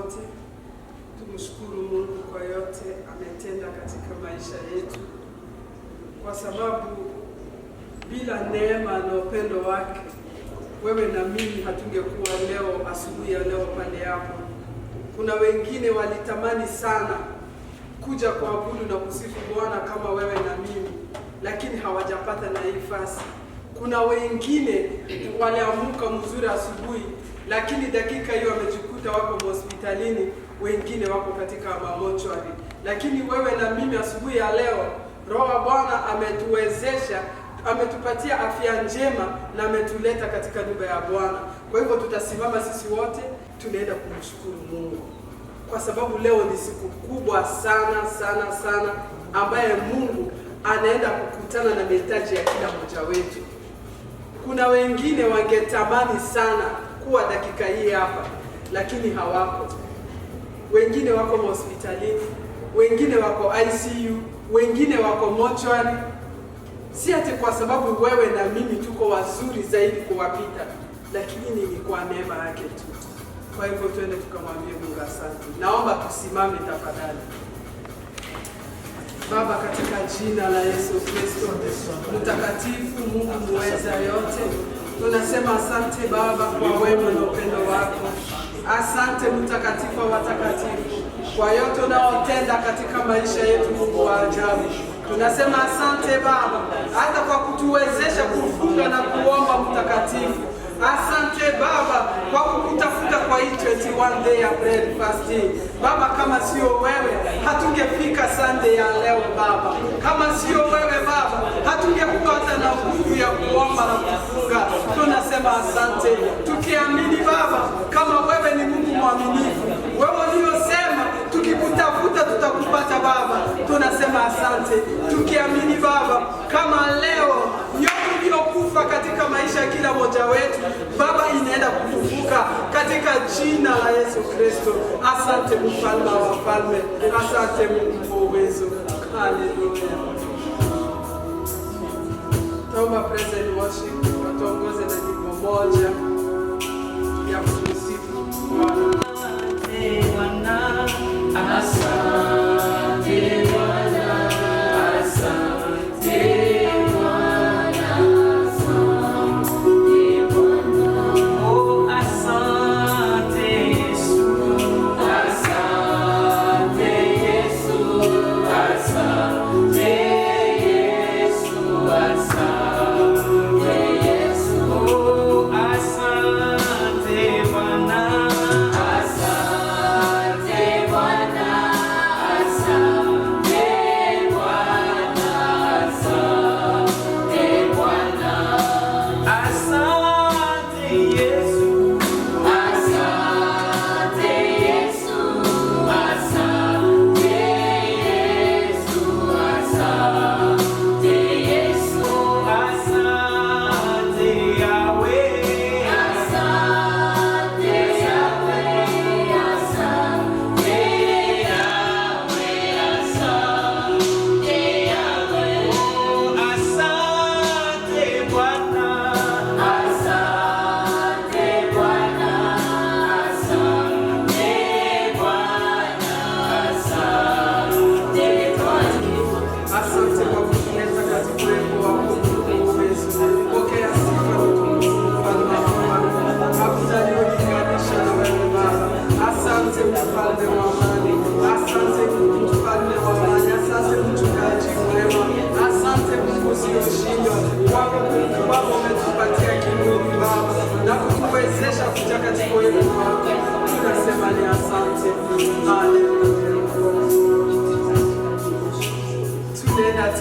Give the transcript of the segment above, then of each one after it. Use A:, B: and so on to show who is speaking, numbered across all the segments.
A: wote. Tumshukuru Mungu kwa yote ametenda katika maisha yetu, kwa sababu bila neema na upendo wake, wewe na mimi hatungekuwa leo asubuhi ya leo pale hapo. Kuna wengine walitamani sana kuja kuabudu na kusifu Bwana kama wewe na mimi, lakini hawajapata nafasi. Kuna wengine waliamka mzuri asubuhi, lakini dakika hiyo wamejikuta wako hospitalini, wengine wako katika mamochwari. Lakini wewe na mimi asubuhi ya leo, Roho wa Bwana ametuwezesha, ametupatia afya njema na ametuleta katika nyumba ya Bwana. Kwa hivyo tutasimama sisi wote, tunaenda kumshukuru Mungu, kwa sababu leo ni siku kubwa sana sana sana ambaye Mungu anaenda kukutana na mahitaji ya kila mmoja wetu. Kuna wengine wangetamani sana kuwa dakika hii hapa, lakini hawako. Wengine wako hospitalini, wengine wako ICU, wengine wako mochwari. Si ati kwa sababu wewe na mimi tuko wazuri zaidi kuwapita, lakini ni kwa neema yake tu. Kwa hivyo tuende tukamwambie Mungu asante. Naomba tusimame tafadhali. Baba, katika jina la Yesu Kristo mtakatifu, Mungu muweza yote, tunasema asante Baba kwa wema na upendo wako. Asante mtakatifu wa watakatifu kwa yote unaotenda katika maisha yetu, Mungu wa ajabu. Tunasema asante Baba hata kwa kutuwezesha kufunga na kuomba mtakatifu. Asante Baba kwa kukutafuta kwa hii 21 day ya bread fasting. Baba, kama sio wewe hatungefika Sunday ya leo Baba. Kama sio wewe Baba hatungekuwa hata na nguvu ya kuomba na kufunga. Tunasema asante tukiamini Baba kama wewe ni Mungu mwaminifu. Wewe uliyosema tukikutafuta tutakupata Baba. Tunasema asante tukiamini Baba kama leo kufa katika maisha ya kila mmoja wetu Baba inaenda kufufuka katika jina la Yesu Kristo. Asante mfalme wa wafalme, asante Mungu wa uwezo. Haleluya. Tuomba praise and worship, watuongoze na nyimbo moja ya kumsifu Bwana. Asante Bwana, asante Bwana, asante.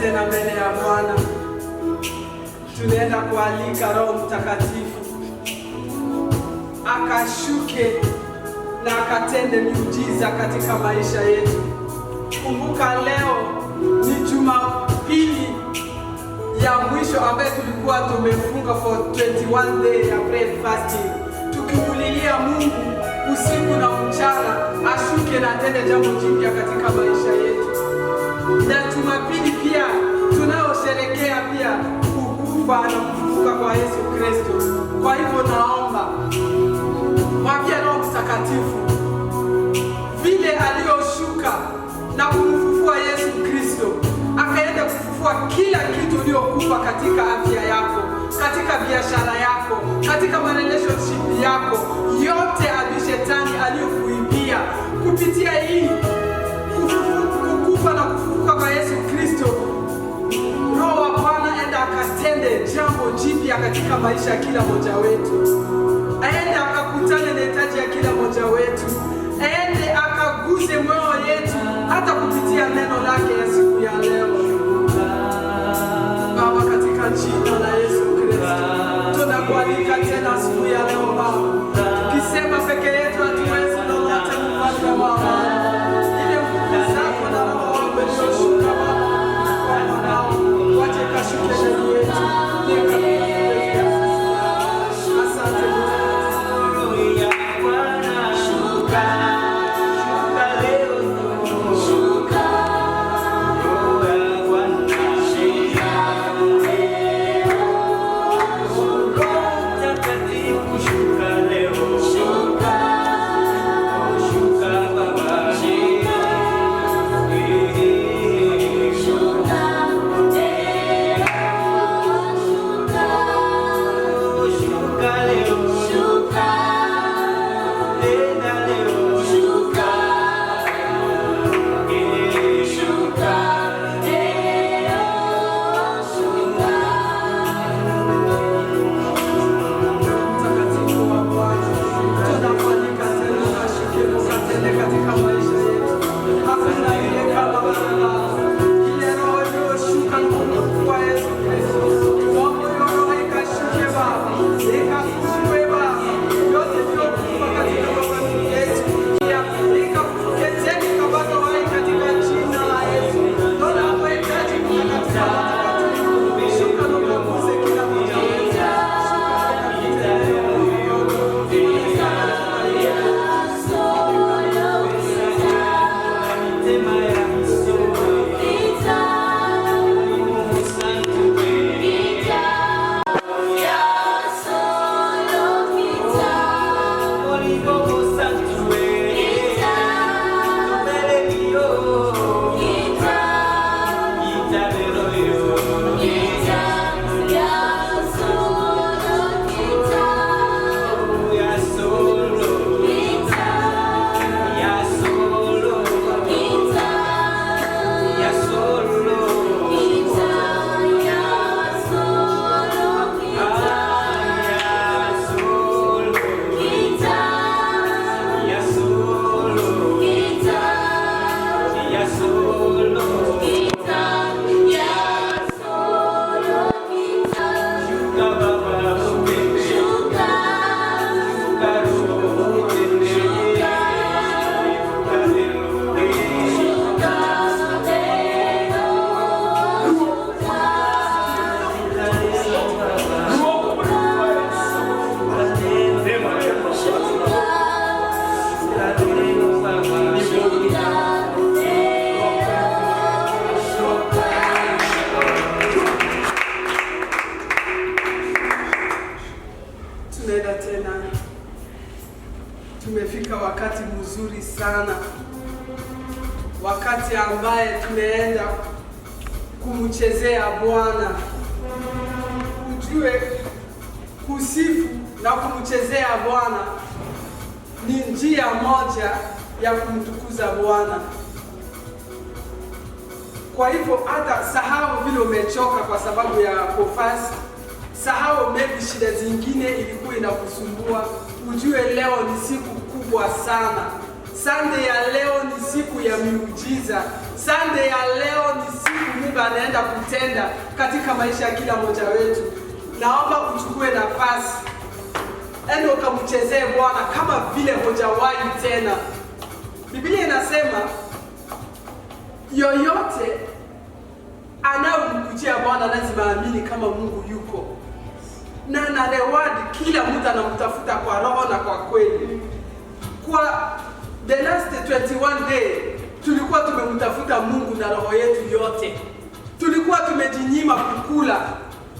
A: Tena mbele ya Bwana tunaenda kualika Roho Mtakatifu akashuke na akatende miujiza katika maisha yetu. Kumbuka leo ni Jumapili ya mwisho ambaye tulikuwa tumefunga for 21 day ya bread fasting, tukimulilia Mungu usiku na mchana ashuke na atende jambo jipya katika maisha yetu. Na Jumapili pia tunayosherehekea pia kukufa na kufufuka kwa Yesu Kristo. Kwa hivyo naomba mwambie Roho Mtakatifu na kumfufua Yesu Kristo, akaenda kufufua kila kitu uliokufa katika afya yako, katika biashara yako, katika relationship yako, yote Shetani aliyokuibia kupitia hii kukufa na kufufuka kwa Yesu Kristo. Roho wa Bwana enda akatende jambo jipya katika maisha ya kila mmoja wetu. Aende akakutane na hitaji ya kila mmoja wetu. Aende akaguse moyo yetu hata kupitia neno lake ya siku ya leo. Baba, katika jina la Yesu Kristo, tunakualika tena siku ya leo Baba. Tukisema peke yetu hatuwezi lolote, Mfalme wa amani. Ile nguvu zako na Roho wako iliyoshuka Baba, wache kashuke ndani yetu.
B: Tumefika wakati mzuri sana, wakati ambaye tumeenda kumchezea Bwana. Ujue kusifu na kumchezea Bwana ni njia moja ya kumtukuza Bwana. Kwa hivyo hata sahau vile umechoka kwa sababu ya kufasi, sahau maybe shida zingine ilikuwa inakusumbua. Ujue leo ni siku kubwa sana. Sunday ya leo ni siku ya miujiza. Sunday ya leo ni siku Mungu anaenda kutenda katika maisha ya kila mmoja wetu. Naomba uchukue nafasi, ende ukamchezee Bwana kama vile hujawahi tena. Biblia inasema yoyote anayemkujia Bwana lazima aamini kama Mungu yuko. Na reward kila mtu anamtafuta kwa roho na kwa kweli. Kwa the last 21 day tulikuwa tumemtafuta Mungu na roho yetu yote. Tulikuwa tumejinyima kukula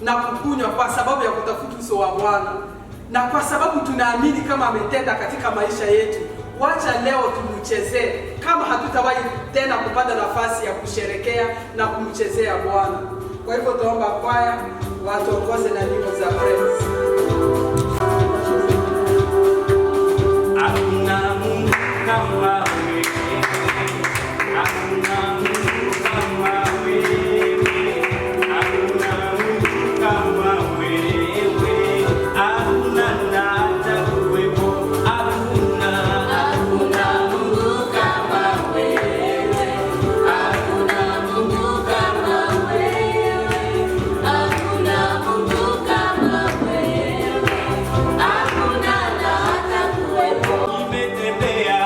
B: na kukunywa kwa sababu ya kutafuta uso wa Bwana. Na kwa sababu tunaamini kama ametenda katika maisha yetu. wacha leo tumchezee, kama hatutawahi tena kupata nafasi ya kusherekea na kumchezea Bwana. Kwa hivyo tuomba kwaya watuongoze na nyimbo za praise.
C: Hakuna Mungu kama wewe, hakuna Mungu kama wewe, hakuna Mungu kama wewe, hakuna na hata kuwepo, hakuna
D: Mungu kama wewe, hakuna Mungu kama wewe, hakuna Mungu kama wewe, hakuna na hata kuwepo.
C: nimetembea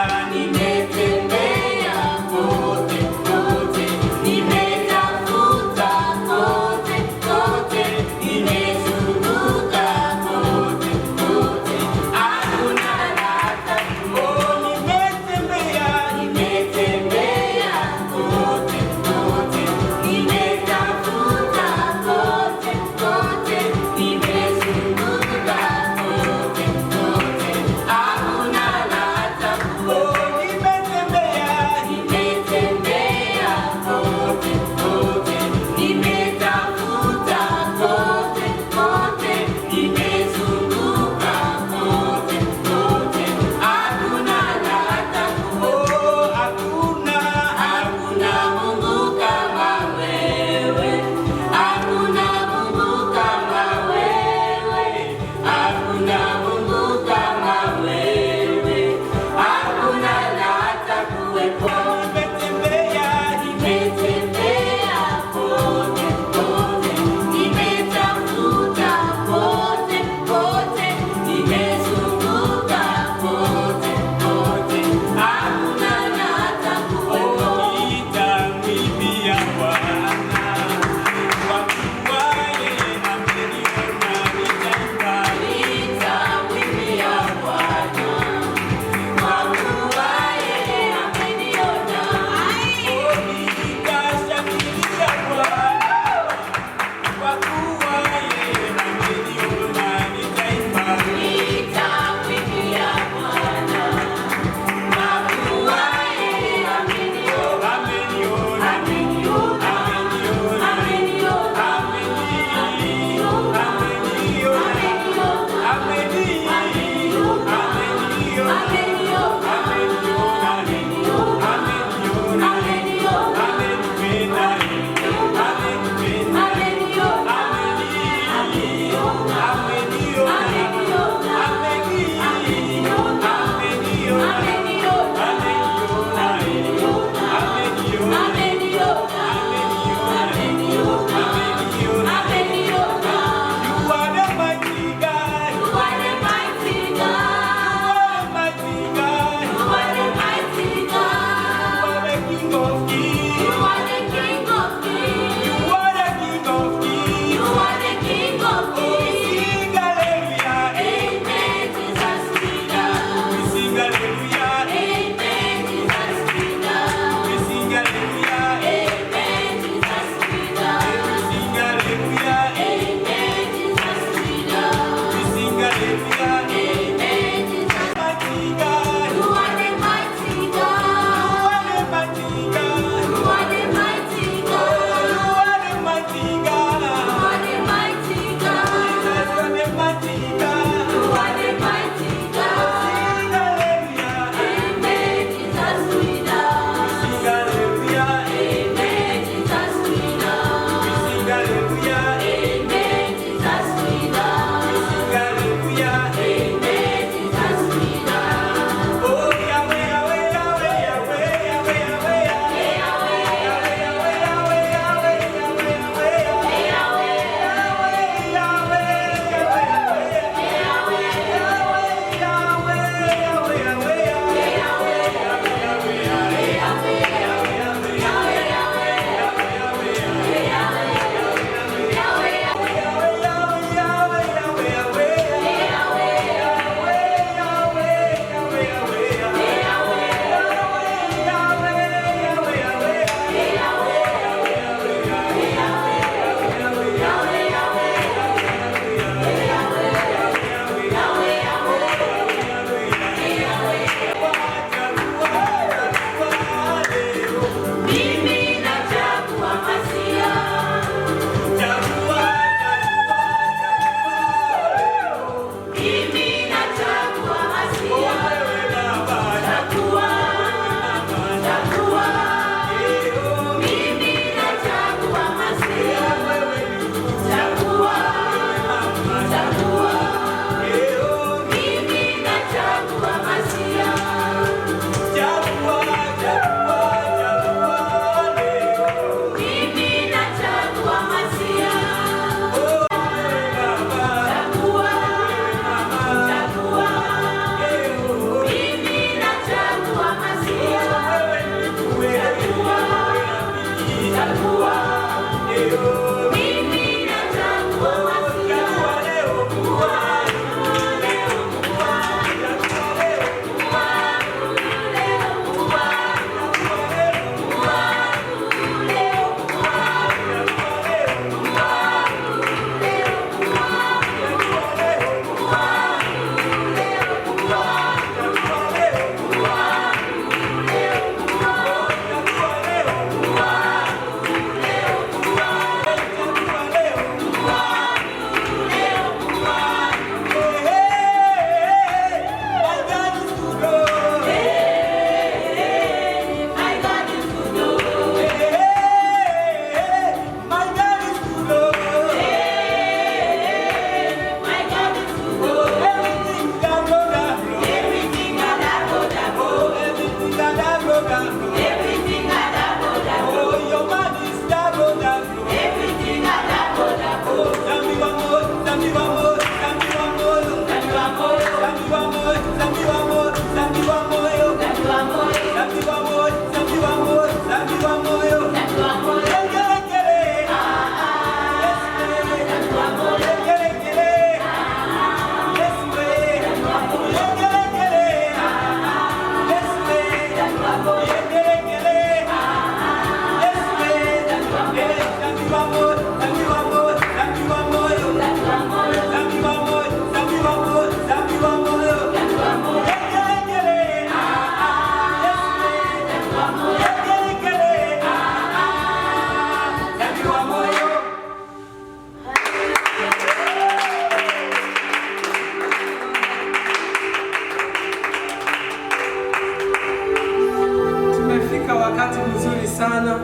B: sana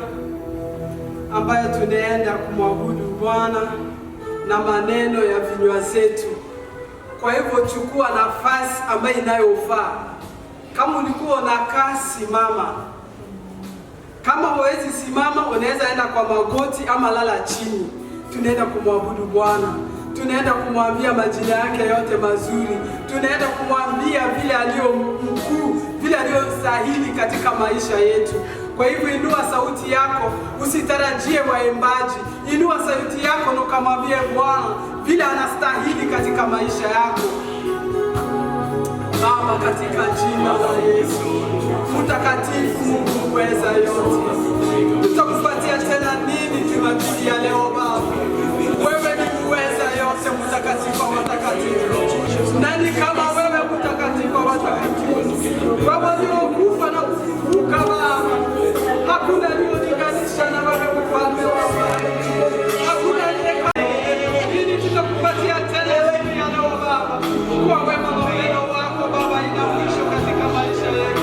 B: ambayo tunaenda kumwabudu Bwana na maneno ya vinywa zetu. Kwa hivyo chukua nafasi ambayo inayofaa. Kama ulikuwa unakaa, simama. Kama huwezi simama, unaweza enda kwa magoti ama lala chini. Tunaenda kumwabudu Bwana. Tunaenda kumwambia majina yake yote mazuri. Tunaenda kumwambia vile aliyo mkuu, vile aliyostahili katika maisha yetu. Kwa hivyo inua sauti yako, usitarajie waimbaji. Inua sauti yako na kumwambia Bwana vile anastahili katika maisha yako. Baba, katika jina la Yesu, mtakatifu, Mungu mweza yote, tutakupatia tena nini Jumapili ya leo Baba? Wewe ni mweza yote, mtakatifu wa watakatifu. Nani kama wewe, mtakatifu wa watakatifu? Baba, uliokufa na kufufuka Baba, hakuna aliyelinganisha na wewe, mfalme wa amani. Hakuna nini tutakupatia tena siku ya leo Baba, kwa wema na upendo wako Baba ina mwisho katika maisha yetu.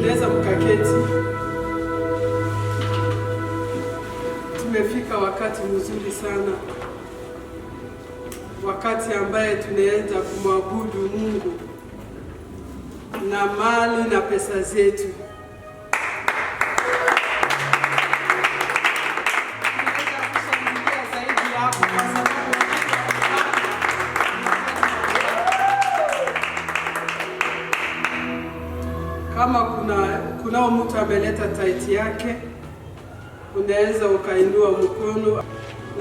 A: Mnaweza mkaketi. Tumefika wakati mzuri sana, wakati ambaye tunaweza kumwabudu Mungu na mali na pesa zetu. Kama kunao mtu ameleta taiti yake, unaweza ukainua mkono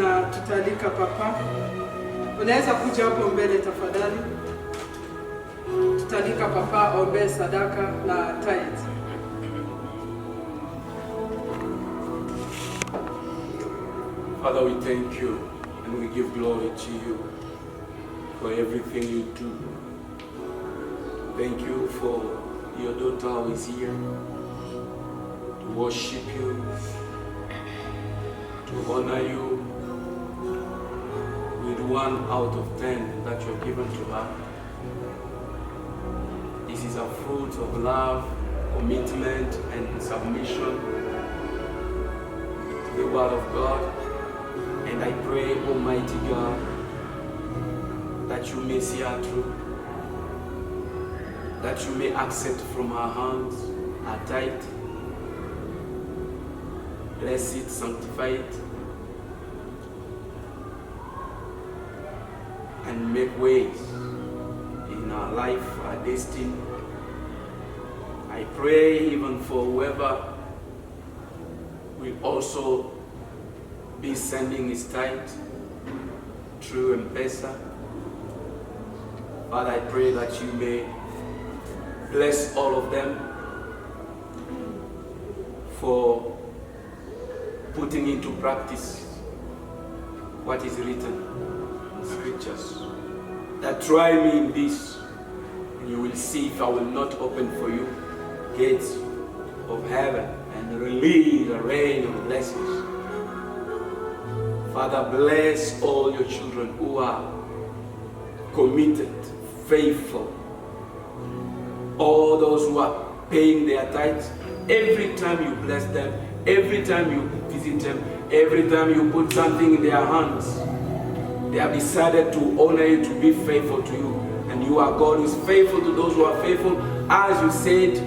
A: na tutalika papa. Unaweza kuja hapo mbele tafadhali. Tutalika papa ombe sadaka na taiti.
E: Father, we thank you and we give glory to you for everything you do. Thank you for your daughter who is here to worship you, to honor you with 1 out of 10 that you have given to her. This is a fruit of love, commitment, and submission to the word of God. And I pray, Almighty God, that you may see her through, that you may accept from her hands her tithe, bless it, sanctify it, and make ways in our life, our destiny. I pray even for whoever will also be sending his tithe through M-Pesa. Father, I pray that you may bless all of them for putting into practice what is written in scriptures. That try me in this, and you will see if I will not open for you gates of heaven and release a rain of blessings. Father, bless all your children who are committed, faithful. All those who are paying their tithes, every time you bless them, every time you visit them, every time you put something in their hands, they have decided to honor you, to be faithful to you. And you are God who is faithful to those who are faithful. As you said,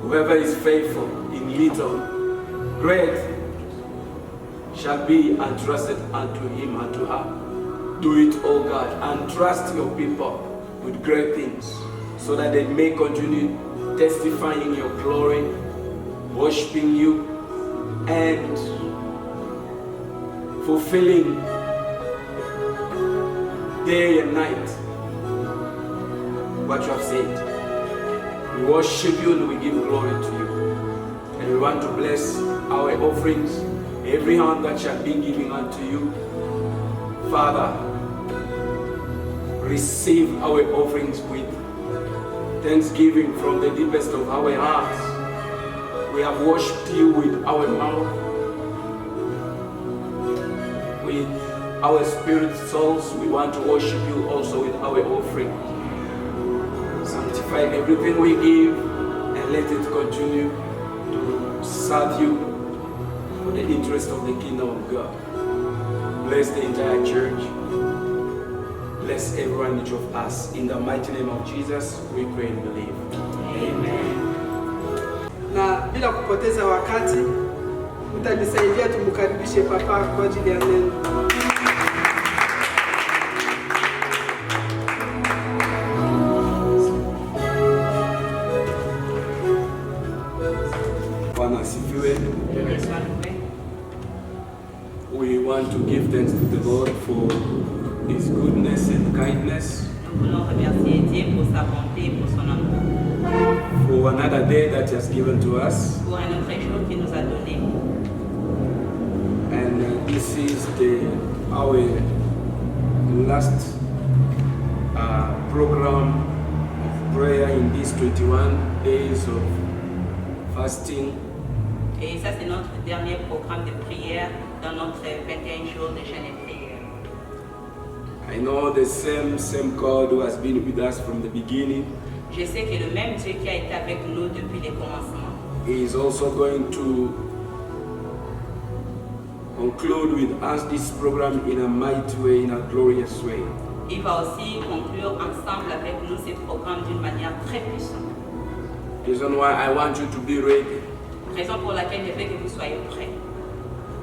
E: whoever is faithful in little, great shall be entrusted unto him, unto her. Do it, O God, and trust your people with great things, so that they may continue testifying your glory, worshiping you, and fulfilling day and night what you have said. We worship you and we give glory to you. And we want to bless our offerings, every hand that shall be given unto you. Father, receive our offerings with thanksgiving from the deepest of our hearts. We have worshipped you with our mouth, with our spirit souls. We want to worship you also with our offering. Sanctify everything we give and let it continue to serve you for the interest of the kingdom of God. Bless the entire church. Bless everyone, each of us. In the mighty name of Jesus, we pray and believe. Amen.
A: Na bila kupoteza wakati, mtanisaidia tumkaribishe papa kwa ajili ya neno.
E: Bwana asifiwe. We want to give thanks to the Lord for His goodness and kindness,
F: Nous voulons remercier Dieu pour sa bonté et pour son amour,
E: for another day that He has given to us.
F: pour un autre jour qu'il nous a donné.
E: And this is our last program of prayer in these 21 days of fasting.
F: Et ça, c'est notre dernier programme de prière dans notre 21 jours de jeûne et prière.
E: I know the same God who has been with us from the beginning
F: Je sais que le même Dieu qui a été avec nous depuis les commencements,
E: He is also going to conclude with us this program in a mighty way, in a glorious way.
F: il va aussi conclure ensemble avec nous ce programme d'une manière très puissante.
E: Reason why I want you to be ready
F: Raison pour laquelle je veux que vous soyez prêts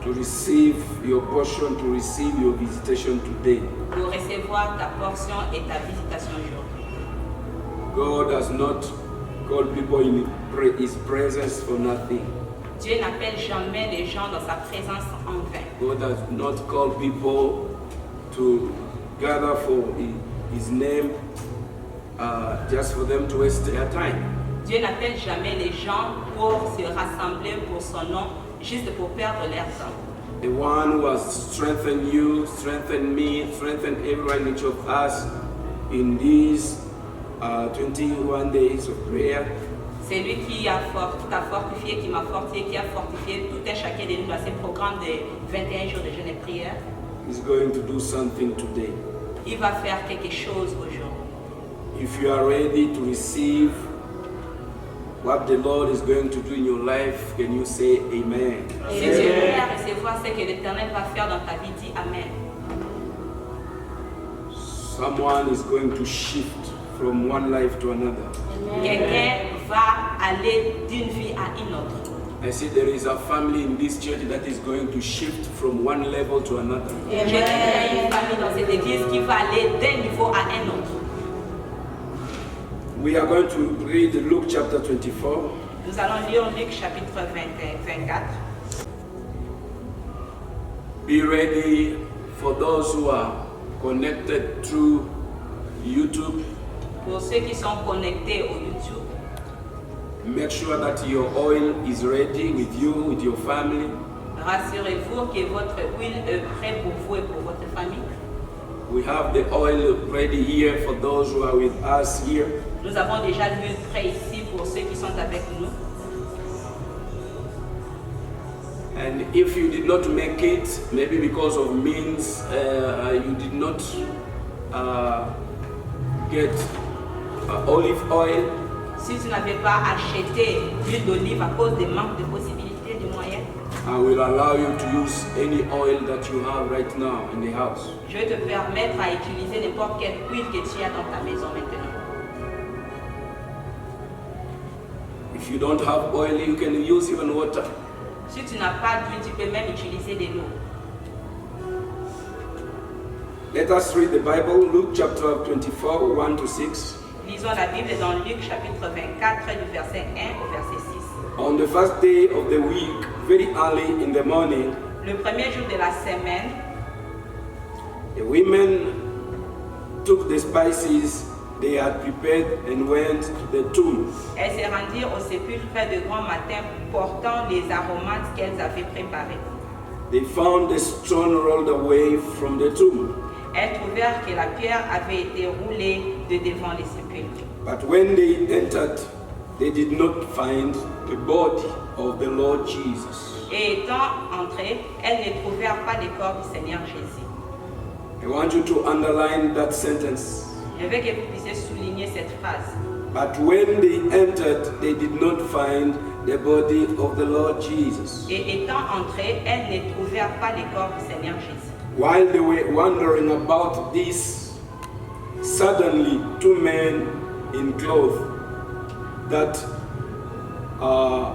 E: to receive your portion, to receive your visitation today.
F: pour recevoir ta portion et ta visitation aujourd'hui.
E: God has not called people in His presence for nothing.
F: Dieu n'appelle jamais les gens dans sa présence en vain.
E: God has not called people to gather for His name just for them to waste their time.
F: Dieu n'appelle jamais les gens pour se rassembler pour son nom, juste pour perdre leur temps.
E: The one who has strengthened you, strengthened me, strengthened everyone, each of us in these 21 days of prayer.
F: C'est lui qui t'a fortifié, qui m'a fortifié, qui a fortifié tout un chacun de nous dans ces programmes de 21 jours de jeûne et prière.
E: He's going to do something today.
F: Il va faire quelque chose aujourd'hui.
E: If you are ready to receive what the Lord is going to do in your life, can you say amen?
F: Si tu es prêt à recevoir ce que l'Éternel va faire dans ta vie, dis Amen.
E: Someone is going to shift from one life to another.
F: Quelqu'un va aller d'une vie à une autre.
E: I see there is a family in this church that is going to shift from one level to another.
F: J'ai dit qu'il y a une famille dans cette église qui va aller d'un niveau à un autre.
E: We are going to read Luke chapter 24.
F: Nous allons lire Luc chapitre 24.
E: Be ready for those who are connected through YouTube.
F: Pour ceux qui sont connectés au YouTube,
E: Make sure that your oil is ready with you, with your family.
F: rassurez-vous que votre huile est prête pour vous et pour votre famille.
E: We have the oil ready here for those who are with us here.
F: Nous avons déjà l'huile prête ici pour ceux qui sont avec nous.
E: And if you did not make it, maybe because of means, you did not get olive oil,
F: Si tu n'avais pas acheté l'huile d'olive à cause des manques de possibilités, de moyens,
E: I will allow you to use any oil that you have right now in the house.
F: je vais te permettre à utiliser n'importe quelle huile que tu as dans ta maison maintenant.
E: If you don't have oil, you can use even water.
F: Si tu n'as pas d'huile, tu peux même utiliser de l'eau.
E: Let us read the Bible, Luke chapter 24, 1 to 6.
F: Lisons la Bible dans Luc chapitre 24 du verset 1 au verset 6.
E: On the first day of the week, very early in the morning,
F: Le premier jour de la semaine,
E: the women took the spices they had prepared and went to the tomb.
F: elles se rendirent au sépulcre de grand matin portant les aromates qu'elles avaient préparés.
E: They found the stone rolled away from the tomb.
F: Elles trouvèrent que la pierre avait été roulée de devant les sépulcres.
E: But when they entered, they did not find the body of the Lord Jesus.
F: Et étant entrées, elles ne trouvèrent pas le corps du Seigneur Jésus.
E: I want you to underline that sentence.
F: Je veux que vous puissiez souligner cette phrase.
E: But when they entered, they did not find the body of the Lord Jesus.
F: Et étant entrées, elles ne trouvèrent pas le corps du Seigneur Jésus.
E: While they were wondering about this, suddenly two men in clothes that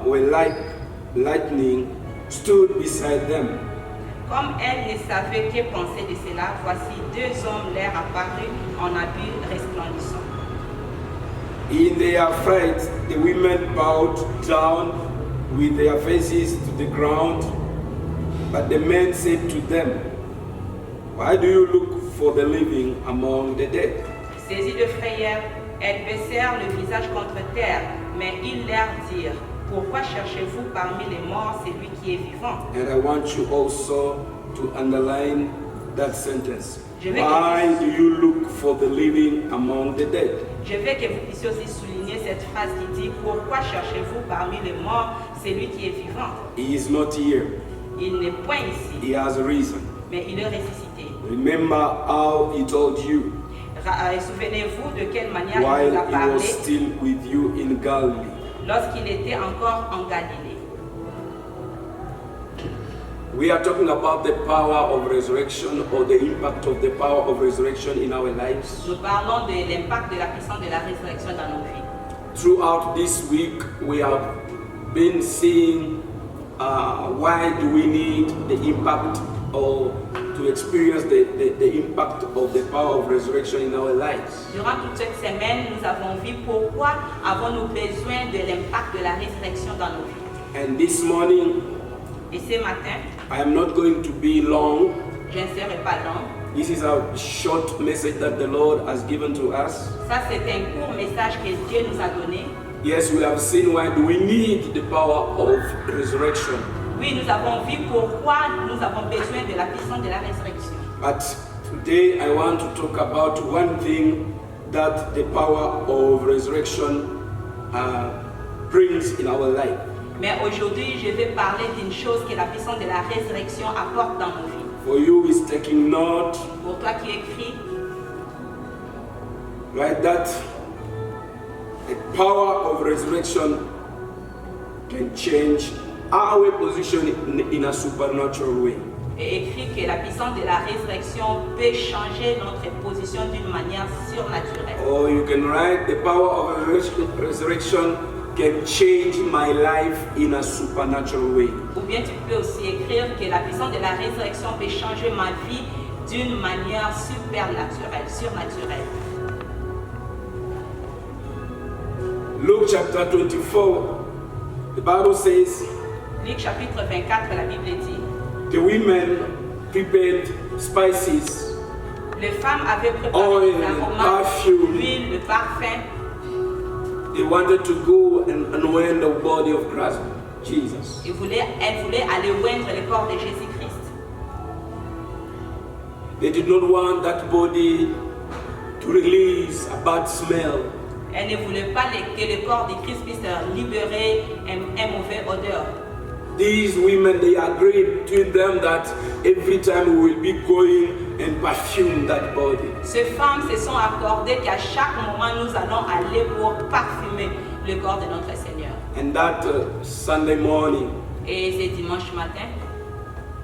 E: were like lightning stood beside them.
F: Comme elles ne savaient que penser de cela, voici deux hommes leur apparus en habits resplendissants.
E: In their fright, the women bowed down with their faces to the ground. But the men said to them, "Why do you look for the living among the dead?"
F: Saisies de frayeur, elles baissèrent le visage contre terre, mais ils leur dirent, pourquoi cherchez-vous parmi les morts celui qui est vivant?
E: And I want you also to underline that sentence.
F: Je vais
E: Why do you look for the living among the dead?
F: Je veux que vous puissiez aussi souligner cette phrase qui dit, pourquoi cherchez-vous parmi les morts celui qui est vivant?
E: He is not here.
F: Il n'est point ici,
E: He has risen.
F: mais il est ressuscité.
E: Remember how he told you
F: Et souvenez-vous de quelle manière il nous a
E: while he
F: parlé
E: was still with you in Galilee.
F: lorsqu'il était encore en Galilée.
E: We are talking about the power of resurrection or the impact of the power of resurrection in our lives.
F: Nous parlons de l'impact de la puissance de la résurrection dans nos vies.
E: Throughout this week, we have been seeing why do we need the impact or to experience the impact of the power of resurrection in our lives.
F: Durant toute cette semaine, nous avons vu pourquoi avons-nous besoin de l'impact de la résurrection dans nos vies.
E: And this morning,
F: Et ce matin,
E: I am not going to be long.
F: je ne serai pas long.
E: This is a short message that the Lord has given to us.
F: Ça, c'est un court message que Dieu nous a donné.
E: Yes, we have seen why do we need the power of resurrection.
F: Oui, nous avons vu pourquoi nous avons besoin de la puissance de la résurrection.
E: But today I want to talk about one thing that the power of resurrection brings in our life.
F: Mais aujourd'hui, je vais parler d'une chose que la puissance de la résurrection apporte dans nos vies.
E: For you who is taking note,
F: Pour toi qui écris,
E: write that the power of resurrection can change our position in a supernatural way.
F: et écris que la puissance de la résurrection peut changer notre position d'une manière surnaturelle.
E: Or you can write the power of resurrection can change my life in a supernatural way.
F: Ou bien tu peux aussi écrire que la puissance de la résurrection peut changer ma vie d'une manière supernaturelle, surnaturelle.
E: Luke chapter 24, the Bible says,
F: Luc chapitre 24, la Bible dit,
E: the women prepared spices,
F: les femmes avaient préparé
E: Oil,
F: les aromates,
E: perfume.
F: l'huile, le parfum.
E: they wanted to go and anoint the body of Christ, Jesus.
F: Elles voulaient aller oindre le corps de Jésus-Christ.
E: They did not want that body to release a bad smell.
F: Elles ne voulaient pas que le corps de Christ puisse libérer un mauvais odeur.
E: These women, they agreed between them that every time we will be going and perfume that body.
F: Ces femmes se sont accordées qu'à chaque moment nous allons aller pour parfumer le corps de notre Seigneur.
E: And that Sunday morning,
F: Et ce dimanche matin,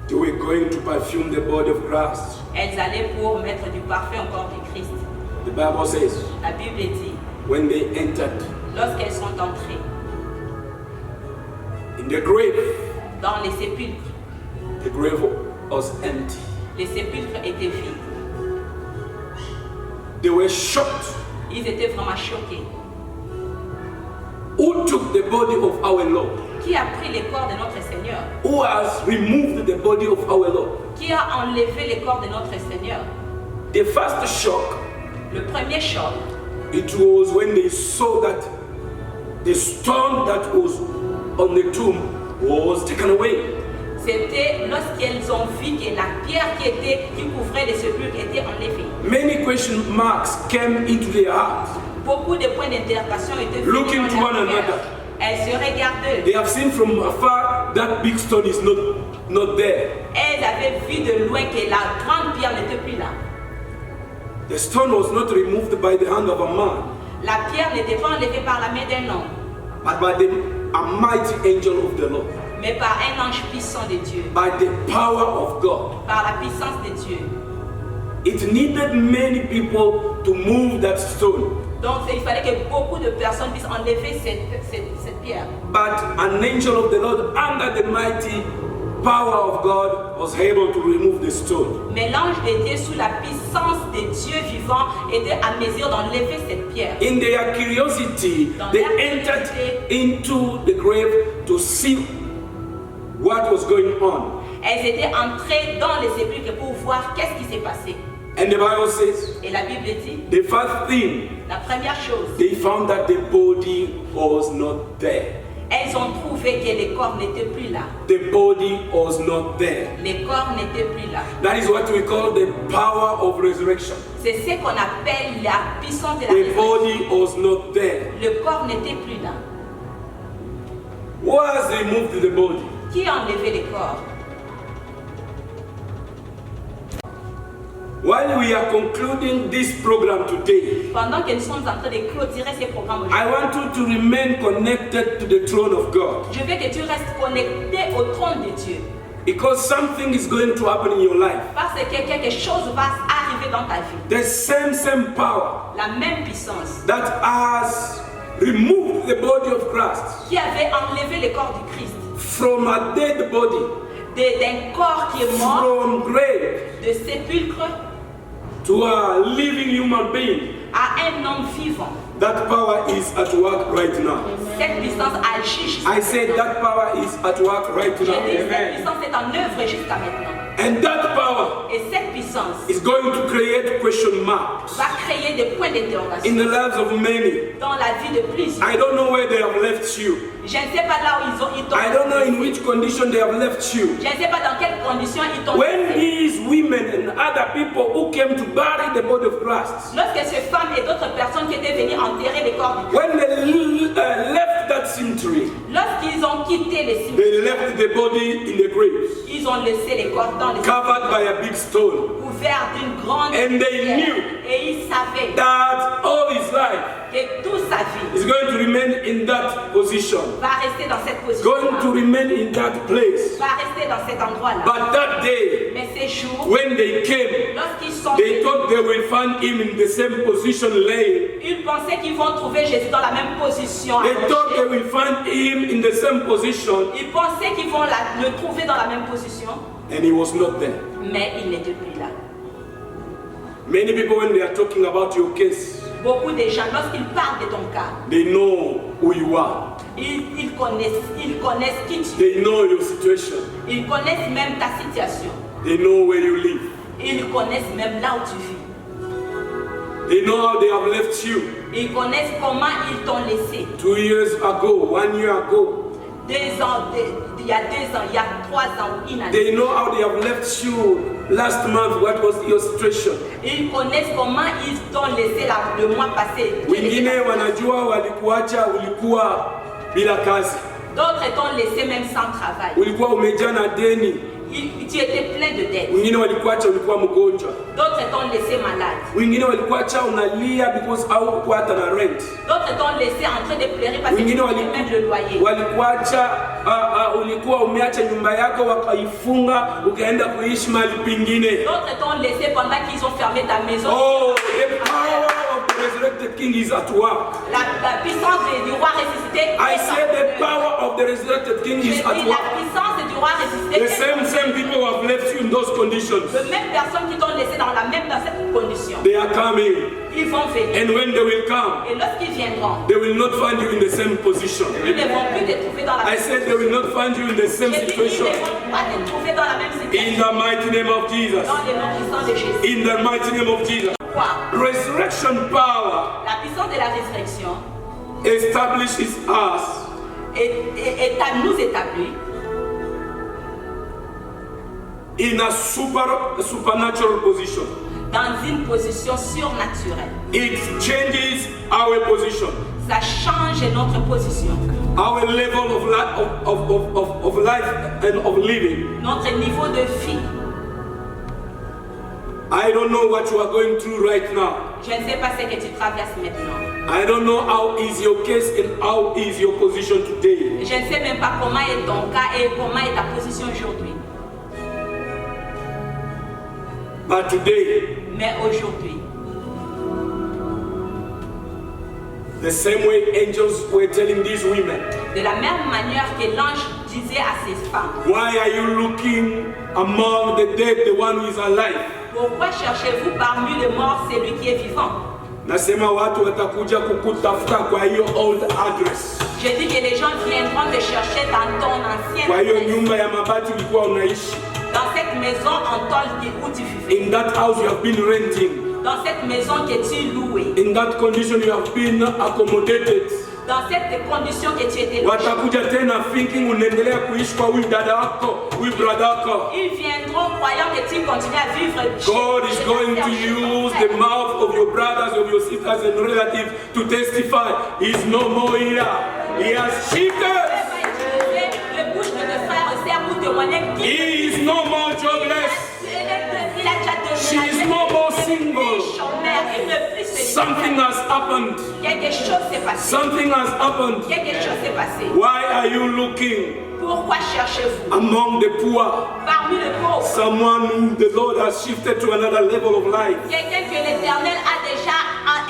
E: they were going to perfume the body of Christ.
F: elles allaient pour mettre du parfum au corps de Christ.
E: The Bible says,
F: La Bible dit,
E: when they entered
F: lorsqu'elles sont entrées
E: in the grave,
F: dans les sépulcres,
E: the grave was empty.
F: les sépulcres étaient vides.
E: They were shocked.
F: Ils étaient vraiment choqués.
E: Who took the body of our Lord?
F: Qui a pris le corps de notre Seigneur?
E: Who has removed the body of our Lord?
F: Qui a enlevé le corps de notre Seigneur?
E: The first shock,
F: Le premier choc,
E: it was when they saw that the stone that was on the tomb was taken away.
F: c'était lorsqu'elles ont vu que la pierre qui couvrait les sépulcres était enlevée.
E: Many question marks came into their heart.
F: Beaucoup de points d'interrogation étaient
E: Looking
F: venus
E: to
F: dans
E: one
F: leur cœur.
E: another.
F: Elles se regardaient.
E: They have seen from afar that big stone is not there.
F: Elles avaient vu de loin que la grande pierre n'était plus là.
E: The stone was not removed by the hand of a man,
F: La pierre n'était pas enlevée par la main d'un homme,
E: but by a mighty angel of the Lord,
F: mais par un ange puissant de Dieu,
E: by the power of God.
F: par la puissance de Dieu.
E: It needed many people to move that stone,
F: Donc il fallait que beaucoup de personnes puissent enlever cette pierre.
E: but an angel of the Lord, under the mighty power of God, was able to remove the stone.
F: Mais l'ange de Dieu, sous la puissance de Dieu vivant, était à mesure d'enlever cette pierre.
E: In their curiosity, they entered into the grave to see what was going on.
F: Elles étaient entrées dans les sépulcres pour voir qu'est-ce qui s'est passé.
E: And the Bible says,
F: Et la Bible dit,
E: the first thing,
F: la première chose,
E: they found that the body was not there.
F: elles ont trouvé que les corps n'étaient plus là.
E: The body was not there.
F: Les corps n'étaient plus là.
E: That is what we call the power of resurrection.
F: C'est ce qu'on appelle la puissance de la
E: The
F: résurrection.
E: body was not there.
F: Le corps n'était plus là.
E: Who has removed the body?
F: Qui a enlevé les corps?
E: while we are concluding this program today,
F: Pendant que nous sommes en train de clôturer ces programmes aujourd'hui,
E: I want you to remain connected to the throne of God.
F: je veux que tu restes connecté au trône de Dieu.
E: Because something is going to happen in your life.
F: Parce que quelque chose va arriver dans ta vie.
E: The same power
F: La même puissance
E: that has removed the body of Christ
F: qui avait enlevé le corps du Christ
E: from a dead body,
F: d'un corps qui est mort,
E: from grave
F: de sépulcre,
E: to a living human being.
F: à un homme vivant.
E: That power is at work right now.
F: Cette puissance agit jusqu'à
E: I said
F: maintenant.
E: that power is at work right
F: J'ai
E: now.
F: dit, cette puissance est en œuvre jusqu'à maintenant.
E: And that power
F: Et cette puissance
E: is going to create question marks
F: va créer des points d'interrogation
E: in the lives of many.
F: dans la vie de plusieurs.
E: I don't know where they have left you.
F: Je ne sais pas là où ils t'ont
E: I don't know in
F: laissé.
E: which condition they have left you.
F: Je ne sais pas dans quelles conditions ils t'ont
E: When
F: laissé.
E: these women and other people who came to bury the body of Christ,
F: Lorsque ces femmes et d'autres personnes qui étaient venues enterrer les corps du Christ,
E: when they left that cemetery,
F: lorsqu'ils ont quitté les cimetières,
E: they left the body in the graves,
F: ils ont laissé les corps dans les
E: covered by a big stone.
F: couverts d'une grande
E: And they
F: pierre.
E: knew
F: Et ils savaient
E: that all his life
F: que toute sa vie
E: is going to remain in that position,
F: va rester dans cette
E: going to
F: position,
E: remain in that place.
F: va rester dans cet endroit-là.
E: But that day,
F: Mais ces jours,
E: when they came,
F: lorsqu'ils sont
E: they
F: venus,
E: thought they will find him in the same position laying.
F: ils pensaient qu'ils vont trouver Jésus dans la même position.
E: They thought they
F: allongé.
E: will find him in the same position,
F: Ils pensaient qu'ils vont le trouver dans la même position,
E: and he was not there.
F: mais il n'était plus là.
E: Many people, when they are talking about your case,
F: Beaucoup de gens, lorsqu'ils parlent de ton cas,
E: they know who you are.
F: ils connaissent qui tu es.
E: They know your situation.
F: Ils connaissent même ta situation.
E: They know where you live.
F: Ils connaissent même là où tu vis.
E: They know how they have left you.
F: Ils connaissent comment ils t'ont laissé.
E: 2 years ago, 1 year ago.
F: Il y a 2 ans, il y a 3 ans, une année.
E: They know how they have left you last month. What was your situation?
F: Ils connaissent comment ils t'ont laissé le mois passé.
E: Wengine wanajua walikuacha, ulikuwa bila kazi,
F: D'autres t'ont laissé même sans travail.
E: ulikuwa umejaa na deni.
F: Tu étais plein de dettes.
E: Wengine walikuacha ulikuwa mgonjwa.
F: D'autres t'ont laissé malade.
E: Wengine walikuacha unalia because haukuwa hata na rent.
F: D'autres t'ont laissé en train de pleurer parce que tu
E: Wengine
F: payais même le loyer.
E: walikuacha ulikuwa umeacha nyumba yako wakaifunga ukaenda kuishi mahali pengine.
F: D'autres t'ont laissé pendant qu'ils ont fermé ta maison.
E: Oh, the power of the resurrected king is at work.
F: La puissance du roi ressuscité.
E: I
F: est
E: say
F: en
E: the
F: œuvre.
E: power of the resurrected king
F: Je
E: is
F: dis
E: at
F: la
E: work.
F: puissance du roi ressuscité.
E: The
F: est en
E: same people who have left you in those conditions,
F: Les mêmes personnes qui t'ont laissé dans cette condition,
E: they are coming.
F: ils vont venir.
E: And when they will come,
F: Et lorsqu'ils viendront,
E: they will not find you in the same position.
F: ils ne vont plus te trouver dans la
E: I
F: même
E: said they will not find you in the same
F: J'ai dit, ils
E: situation.
F: ne vont pas te trouver dans la même
E: In
F: situation.
E: the mighty name of Jesus.
F: Dans le nom puissant de Jésus.
E: In the mighty name of Jesus.
F: Quoi?
E: Resurrection power
F: La puissance de la résurrection
E: establishes us
F: nous établit
E: in a supernatural position.
F: dans une position surnaturelle.
E: It changes our position,
F: Ça change notre position,
E: our level of life and of living.
F: notre niveau de vie.
E: I don't know what you are going through right now.
F: Je ne sais pas ce que tu traverses maintenant.
E: I don't know how is your case and how is your position today.
F: Je ne sais même pas comment est ton cas et comment est ta position aujourd'hui.
E: But today,
F: Mais aujourd'hui,
E: the same way angels were telling these women,
F: de la même manière que l'ange disait à ces femmes,
E: why are you looking among the dead, the one who is alive?
F: pourquoi cherchez-vous parmi les morts celui qui est vivant?
E: Nasema watu watakuja kukutafuta kwa hiyo old address,
F: Je dis que les gens viendront te chercher dans ton ancienne
E: kwa hiyo
F: adresse,
E: nyumba ya mabati ulikuwa unaishi.
F: dans cette maison en tôle où tu vivais,
E: In that house you have been renting.
F: dans cette maison que tu louais,
E: In that condition you have been accommodated.
F: dans cette condition que tu étais logé.
E: Watakuja tena thinking unaendelea kuishi kwa huyu dada wako, huyu brother wako.
F: Ils viendront croyant que tu continues à vivre.
E: God is
F: chez
E: going
F: ta
E: to
F: sœur, chez ton
E: use
F: frère.
E: the mouth of your brothers, of your sisters and relatives to testify. He's no more here. He has shifted.
F: Dieu va utiliser le bouche de tes frères et sœurs pour témoigner qu'il
E: He is no more jobless.
F: il a déjà donné
E: She
F: la
E: is
F: vie.
E: no more Something has happened.
F: Quelque chose s'est passé.
E: Something has happened.
F: Quelque chose s'est passé.
E: Why are you looking
F: Pourquoi cherchez-vous
E: among the poor?
F: parmi les pauvres
E: Someone whom the Lord has shifted to another level of life.
F: quelqu'un que l'Éternel a déjà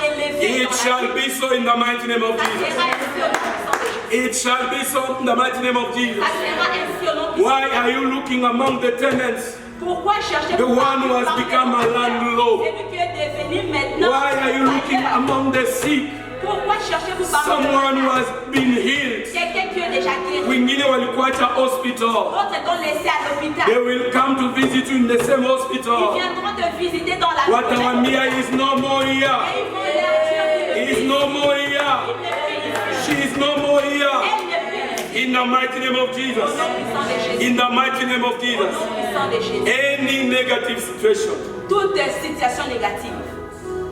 F: élevé?
E: It
F: dans la
E: shall
F: vie?
E: be so in the mighty name of
F: Ça
E: Jesus.
F: sera ainsi au nom puissant de Jésus.
E: It shall be so in the mighty name of Jesus.
F: Ça sera ainsi au nom puissant.
E: Why are you looking among the tenants?
F: Pourquoi cherchez-vous
E: The one
F: parmi
E: who has
F: les
E: become a
F: propriétaires?
E: landlord.
F: Celui qui est devenu maintenant
E: Why are you looking
F: propriétaire?
E: among the sick?
F: Pourquoi cherchez-vous parmi les
E: Someone who
F: malades?
E: has been healed.
F: Quelqu'un qui est déjà guéri.
E: Wengine walikuacha hospital.
F: D'autres t'ont laissé à l'hôpital.
E: They will come to visit you in the same
F: Ils
E: hospital.
F: viendront te visiter dans la
E: Watawambia is no more
F: Et
E: here.
F: ils vont leur dire
E: He
F: qu'il
E: is no more here. She is no more here.
F: Elle ne vit
E: In the mighty name of
F: au
E: Jesus.
F: nom puissant de Jésus.
E: In the mighty name of
F: Au
E: Jesus.
F: nom puissant de Jésus.
E: Any negative situation
F: Toute situation négative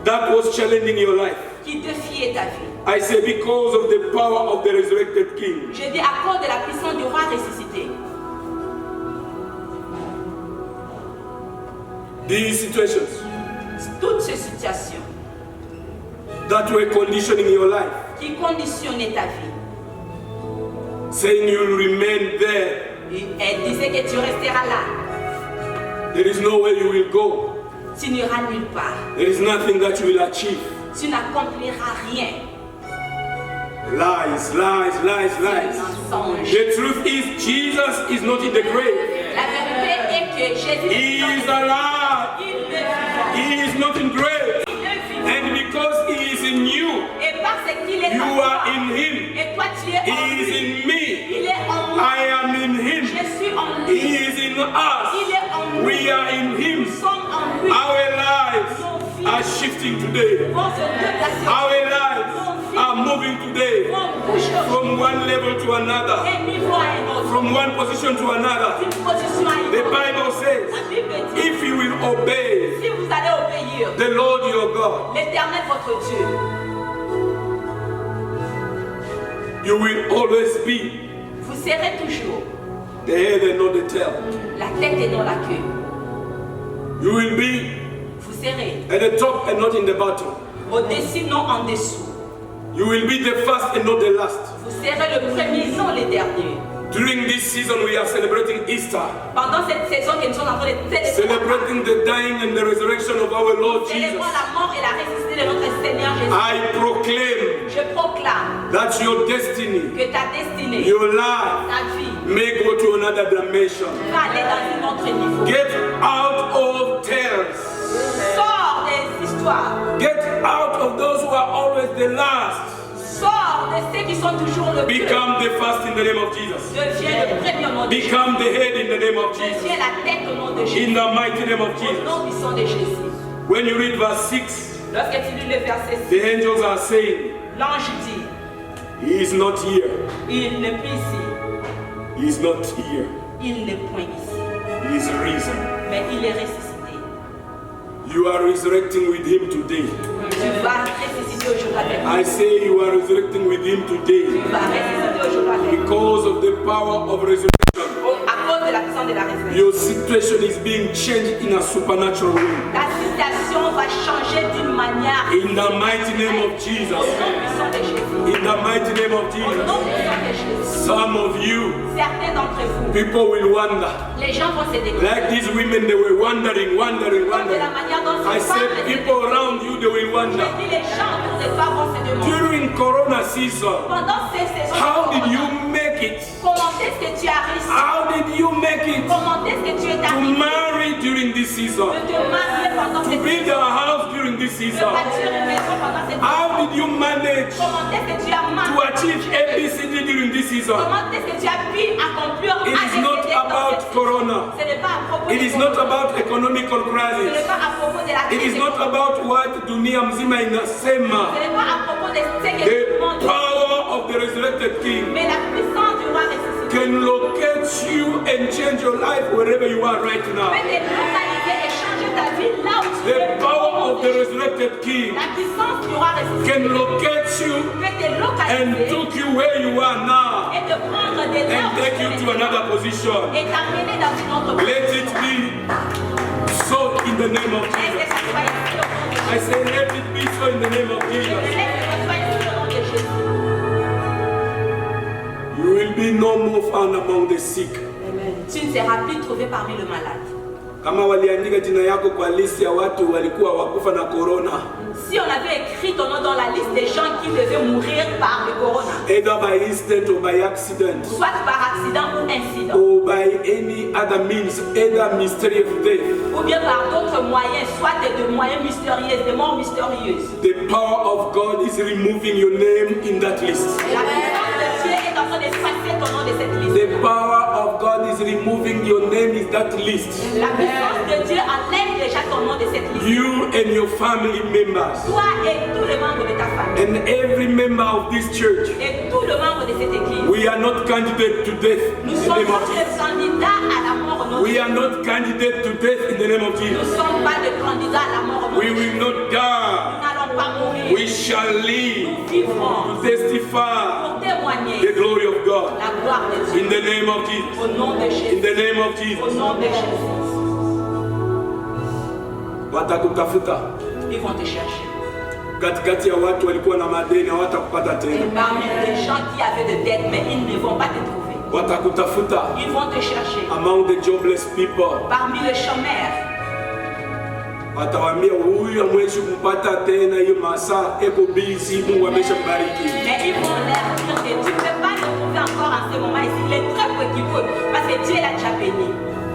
E: that was challenging your life,
F: qui défiait ta vie.
E: I say because of the power of the resurrected King.
F: Je dis à cause de la puissance du roi ressuscité.
E: These situations
F: Toutes ces situations
E: that were conditioning your life,
F: qui conditionnaient ta vie.
E: saying you'll remain there,
F: Elle disait que tu resteras là.
E: there is nowhere you will go,
F: Tu n'iras nulle part.
E: there is nothing that you will achieve.
F: Tu n'accompliras rien.
E: Lies, lies, lies,
F: C'est
E: lies.
F: un mensonge.
E: The truth is, Jesus is not in the grave.
F: La vérité est que Jésus
E: He
F: est
E: is
F: vivant.
E: alive.
F: Il est vivant.
E: He is not in grave.
F: Il est vivant.
E: And because He is in you,
F: Et parce qu'il est
E: you
F: en
E: are
F: toi,
E: in Him.
F: et toi tu es en
E: He is
F: lui,
E: in me.
F: il est en moi,
E: I am in Him.
F: je suis en
E: He
F: lui,
E: is in us.
F: il est en nous,
E: We are in Him.
F: nous sommes en lui.
E: Our lives are shifting today.
F: Vont se déplacer,
E: Our lives are moving today
F: vont bouger
E: from one level to another,
F: d'un niveau à un autre,
E: from one position to another.
F: d'une position à une
E: The
F: autre.
E: Bible says,
F: La Bible dit,
E: if you will obey
F: si vous allez obéir
E: the Lord your God,
F: l'Éternel votre Dieu,
E: you will always be
F: vous serez toujours
E: the head and not the tail.
F: la tête et non la queue.
E: You will be
F: Vous serez
E: at the top and not in the bottom.
F: au-dessus, non en dessous.
E: You will be the first and not the last.
F: Vous serez le premier, non le dernier.
E: During this season, we are celebrating Easter,
F: Pendant cette saison que nous sommes en train de célébrer,
E: celebrating the dying and the resurrection of our Lord Jesus.
F: célébrons la mort et la ressuscité de notre Seigneur Jésus.
E: I proclaim
F: Je proclame
E: that your destiny,
F: que ta destinée,
E: your life,
F: ta vie,
E: may go to another dimension.
F: va aller dans un autre niveau.
E: Get out of tales.
F: Sors des histoires.
E: Get out of those who are always the last.
F: Sors de ceux qui sont toujours le plus.
E: Become the first in the name of Jesus.
F: Deviens le premier au nom de Jésus.
E: Become the head in the name of Jesus.
F: Deviens la tête au nom de Jésus.
E: In the mighty name of
F: Au
E: Jesus.
F: nom puissant de Jésus.
E: When you read verse 6,
F: Lorsque tu lis le verset 6,
E: the angels are saying,
F: l'ange dit,
E: He is not here.
F: il n'est plus ici.
E: He is not here.
F: Il n'est point ici.
E: He is risen.
F: Mais il est ressuscité.
E: You are resurrecting with Him today.
F: Tu vas ressusciter aujourd'hui avec lui.
E: I say you are resurrecting with Him today
F: Tu vas ressusciter aujourd'hui avec lui.
E: because of the power of resurrection.
F: À cause de la puissance de la résurrection.
E: Your situation is being changed in a supernatural way.
F: Ta situation va changer d'une manière.
E: In the mighty name of
F: Au
E: Jesus.
F: nom puissant de Jésus.
E: In the mighty name of
F: Au
E: Jesus.
F: nom puissant de Jésus.
E: Some of you,
F: Certains d'entre vous,
E: people will wonder.
F: les gens vont se demander.
E: Like these women, they were wondering.
F: Comme de la manière dont
E: I
F: ces femmes
E: said, people around you, they will wonder.
F: Je dis les gens autour de toi vont se demander.
E: During Corona season,
F: Pendant ces saisons,
E: how did you make it?
F: comment est-ce que tu as réussi?
E: How did you make it
F: Comment est-ce que tu es
E: to
F: arrivé
E: marry during this season?
F: de te marier pendant
E: To
F: cette
E: build
F: saison?
E: a house during this
F: De
E: season?
F: bâtir une maison pendant cette saison?
E: How did you manage
F: Comment est-ce que tu as
E: to
F: marché?
E: achieve ABCD during this season?
F: Comment est-ce que tu as pu accomplir
E: It is not
F: ABCD dans
E: about
F: cette saison?
E: Corona.
F: Ce n'est pas à propos
E: It
F: de
E: is not
F: Corona.
E: about economical
F: Ce
E: crisis.
F: n'est pas à propos de la
E: It
F: crise
E: is not
F: économique.
E: about what dunia mzima
F: Ce
E: inasema.
F: n'est pas à propos de ce que
E: The
F: tout le monde dit.
E: power of the resurrected King
F: Mais la puissance du roi ressuscité
E: can locate you and change your life wherever you are right now.
F: peut te localiser et changer ta vie là où tu
E: The
F: es.
E: power of the resurrected King
F: La puissance du roi ressuscité
E: can locate you
F: peut te
E: and
F: localiser
E: took you where you are now
F: et te prendre de là
E: and
F: où
E: take
F: tu
E: you
F: es
E: to another position.
F: et t'amener dans une autre
E: Let it be so in the name of
F: Et que
E: Jesus.
F: ça soit ici au nom de
E: I say, let it be so in the name of
F: Je
E: Jesus.
F: laisse que ce soit ainsi au nom de Jésus.
E: You will be no more found among the sick.
F: Tu ne seras plus trouvé parmi le malade.
E: Kama waliandika jina yako kwa listi ya watu walikuwa wakufa na corona,
F: Si on avait écrit ton nom dans la liste des gens qui devaient mourir par le corona,
E: either by instant or by accident,
F: soit par accident ou incident,
E: or by any other means, either mysterious death,
F: ou bien par d'autres moyens, soit de moyens mystérieux, des morts mystérieuses,
E: the power of God is removing your name in that list.
F: la puissance de Dieu est en train d'effacer ton nom de cette liste.
E: The power of God is removing your name in that list.
F: La puissance de Dieu enlève déjà ton nom de cette liste.
E: You and your family members,
F: Toi et tous les membres de ta famille,
E: and every member of this church,
F: et tous les membres de cette église,
E: we are not candidate to death in
F: nous
E: the
F: sommes
E: name of
F: pas
E: Jesus.
F: des candidats à la mort au nom de
E: We
F: Jésus.
E: are not candidate to death in the name of
F: Nous
E: Jesus.
F: ne sommes pas des candidats à la mort au nom de
E: We
F: Jésus.
E: will not
F: Nous
E: die.
F: n'allons pas mourir.
E: We shall live
F: Nous vivrons
E: to testify
F: pour témoigner
E: the glory of God.
F: la gloire de Dieu.
E: In the name of Jesus.
F: Au nom de
E: In
F: Jésus.
E: the name of
F: Au
E: Jesus.
F: nom de Jésus.
E: Watakutafuta
F: Ils vont te chercher.
E: katikati ya watu walikuwa na madeni, hawatakupata tena.
F: Parmi les gens qui avaient de dettes, mais ils ne vont pas te trouver.
E: Watakutafuta
F: Ils vont te chercher.
E: among the jobless people.
F: Parmi les chômeurs,
E: Watawambia huyu amweshi kumpata tena, hiyo masaa eko busy, Mungu ameshambariki.
F: mais ils vont leur dire que tu ne peux pas le trouver encore en ce moment ici. Il est très peu qui peut, parce que Dieu l'a déjà béni.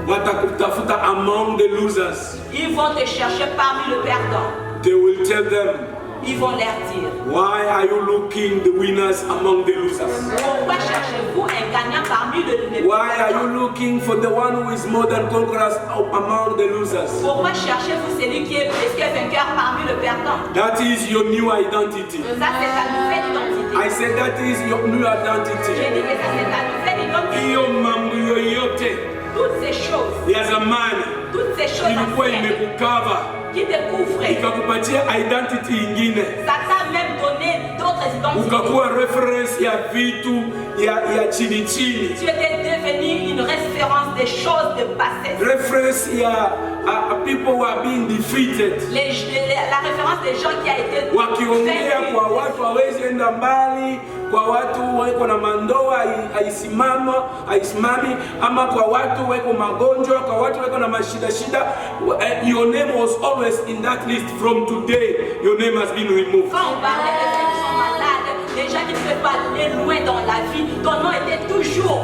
E: Watakutafuta among the losers.
F: Ils vont te chercher parmi le perdant.
E: They will tell them,
F: Ils vont leur dire,
E: why are you looking the winners among the losers?
F: pourquoi cherchez-vous un gagnant parmi les
E: Why are you
F: perdants?
E: looking for the one who is more than conquerors among the losers?
F: Pourquoi cherchez-vous celui qui est plus que vainqueur parmi le perdant?
E: That is your new identity.
F: Ça, c'est ta nouvelle identité.
E: I said that is your new
F: J'ai
E: identity.
F: dit que ça, c'est ta nouvelle identité.
E: Hiyo mambo yoyote
F: Toutes ces choses,
E: ya zamani
F: toutes ces choses
E: ilikuwa
F: anciennes
E: imekukava
F: qui te couvraient,
E: ikakupatia identity ingine,
F: ça t'a même donné d'autres identités.
E: ukakuwa reference ya vitu ya chini chini,
F: Tu étais devenu une référence des choses de passé.
E: reference ya people who are being defeated,
F: La référence des gens qui a été
E: wakiongea
F: vaincus.
E: kwa watu hawezi enda mbali, kwa watu weko na mandoa haisimami, ama kwa watu weko magonjwa, kwa watu weko na mashida. Your name was always in that list. From today, your name has been removed.
F: Quand on parlait de ceux qui sont malades, des gens qui ne pouvaient pas aller loin dans la vie, ton nom était toujours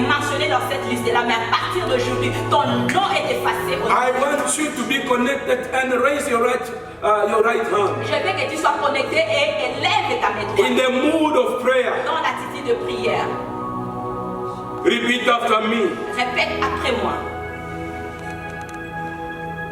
F: mentionné dans cette liste-là, mais à partir d'aujourd'hui, ton nom est effacé.
E: I want you to be connected and raise your right hand.
F: Je veux que tu sois connecté et lève ta main droite
E: In the mood of prayer,
F: dans l'attitude de prière.
E: repeat after me.
F: Répète après moi.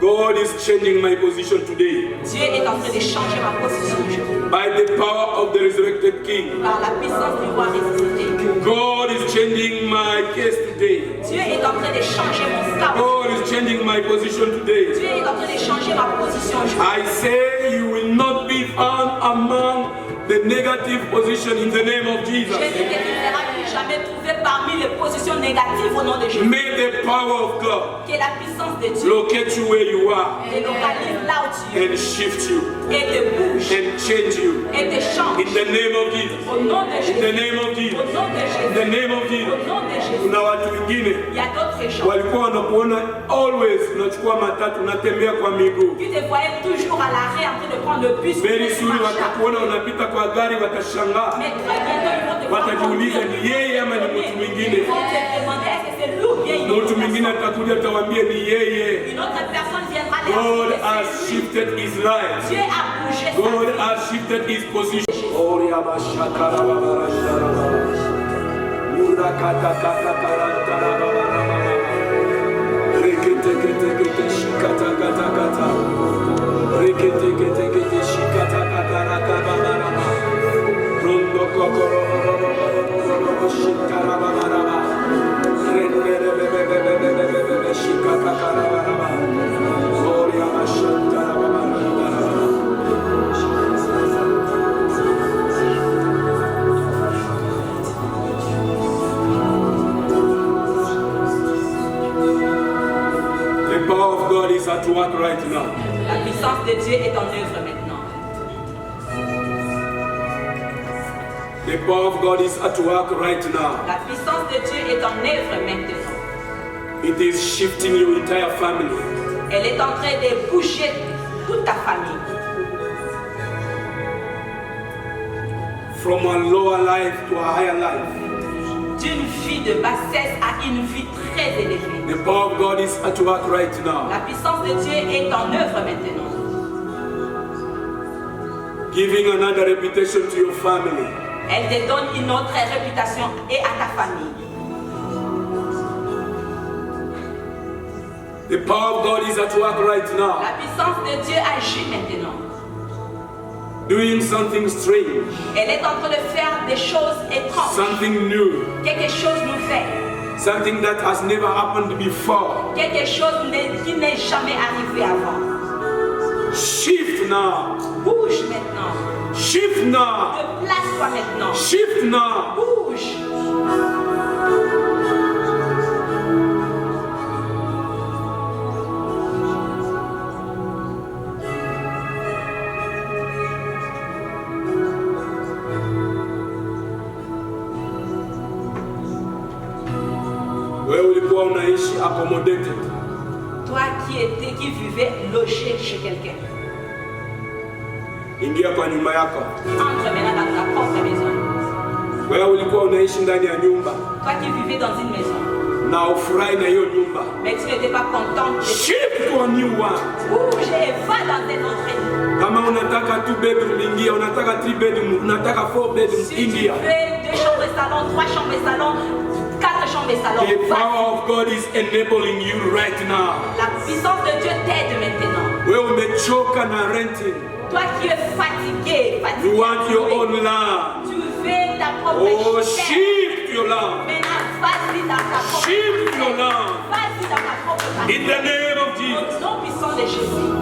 E: God is changing my position today
F: Dieu est en train de changer ma position aujourd'hui.
E: by the power of the resurrected King.
F: Par la puissance du roi ressuscité.
E: God is changing my case today.
F: Dieu est en train de changer mon star.
E: God is changing my position today.
F: Dieu est en train de changer ma position aujourd'hui.
E: I say you will not be found among the negative position in the name of Jesus.
F: Je dis que tu ne seras plus jamais trouvé parmi les positions négatives au nom de Jésus.
E: May the power of God
F: Que la puissance de Dieu
E: locate you where you are
F: te localise là où tu es
E: and shift you
F: et te bouge
E: and change you
F: et te change.
E: in the name of Jesus.
F: Au nom de
E: In
F: Jésus.
E: the name of
F: Au
E: Jesus.
F: nom de
E: In
F: Jésus.
E: the name of
F: Au
E: Jesus.
F: nom de Jésus.
E: Kuna watu wengine
F: Il y a d'autres gens
E: walikuwa wanakuona always unachukua matatu unatembea kwa miguu.
F: qui te voyaient toujours à l'arrêt en train de prendre le bus.
E: Very
F: pour
E: soon
F: marcher.
E: watakuona unapita kwa gari, watashangaa,
F: Mais très bientôt, ils vont te voir
E: watajiuliza
F: conduire.
E: ni yeye ama ni mtu mwingine.
F: Ils vont te demander est-ce que c'est lui ou bien une autre
E: Mtu mwingine
F: personne.
E: atakuja atawaambia ni yeye.
F: Une autre personne viendra leur
E: God
F: dire que
E: has
F: c'est lui.
E: shifted his life.
F: Dieu a bougé sa
E: God
F: vie.
E: has shifted his position. The power of God is at work right now.
F: La puissance de Dieu est en œuvre maintenant.
E: The power of God is at work right now.
F: La puissance de Dieu est en œuvre maintenant.
E: It is shifting your entire family.
F: Elle est en train de bouger toute ta famille.
E: From a lower life to a higher life.
F: D'une vie de bassesse à une vie très élevée.
E: The power of God is at work right now.
F: La puissance de Dieu est en œuvre maintenant.
E: Giving another reputation to your family.
F: Elle te donne une autre réputation et à ta famille.
E: The power of God is at work right now.
F: La puissance de Dieu agit maintenant.
E: Doing something strange.
F: Elle est en train de faire des choses étranges.
E: Something new.
F: Quelque chose nouvel.
E: Something that has never happened before.
F: Quelque chose qui n'est jamais arrivé avant.
E: Shift now.
F: Bouge maintenant.
E: Shift now.
F: Déplace-toi maintenant.
E: Shift now.
F: Bouge.
E: Wewe ulikuwa unaishi accommodated.
F: Toi qui vivais logé chez quelqu'un.
E: Ingia kwa nyumba yako.
F: Entre maintenant dans ta propre maison.
E: Wewe ulikuwa unaishi ndani ya nyumba.
F: Toi qui vivais dans une maison.
E: Na ufurahi na hiyo nyumba.
F: Mais tu n'étais pas content.
E: Shift to a new one.
F: Bouge et va dans une autre vie.
E: Kama unataka 2 bedroom India, unataka 3 bedroom, unataka 4 bedroom
F: Si tu
E: India.
F: veux 2 chambres et salon, 3 chambres et salon, 4 chambres et salon.
E: The power of God is enabling you right now.
F: La puissance de Dieu t'aide maintenant.
E: Wewe umechoka na renting.
F: Toi qui es fatigué,
E: You want your own land.
F: Tu veux ta propre
E: Oh,
F: chair.
E: shift your land.
F: Maintenant, vas-y dans ta propre
E: Shift
F: chair.
E: your land.
F: Vas-y dans ta propre
E: In the name of Jesus.
F: Au nom puissant de Jésus.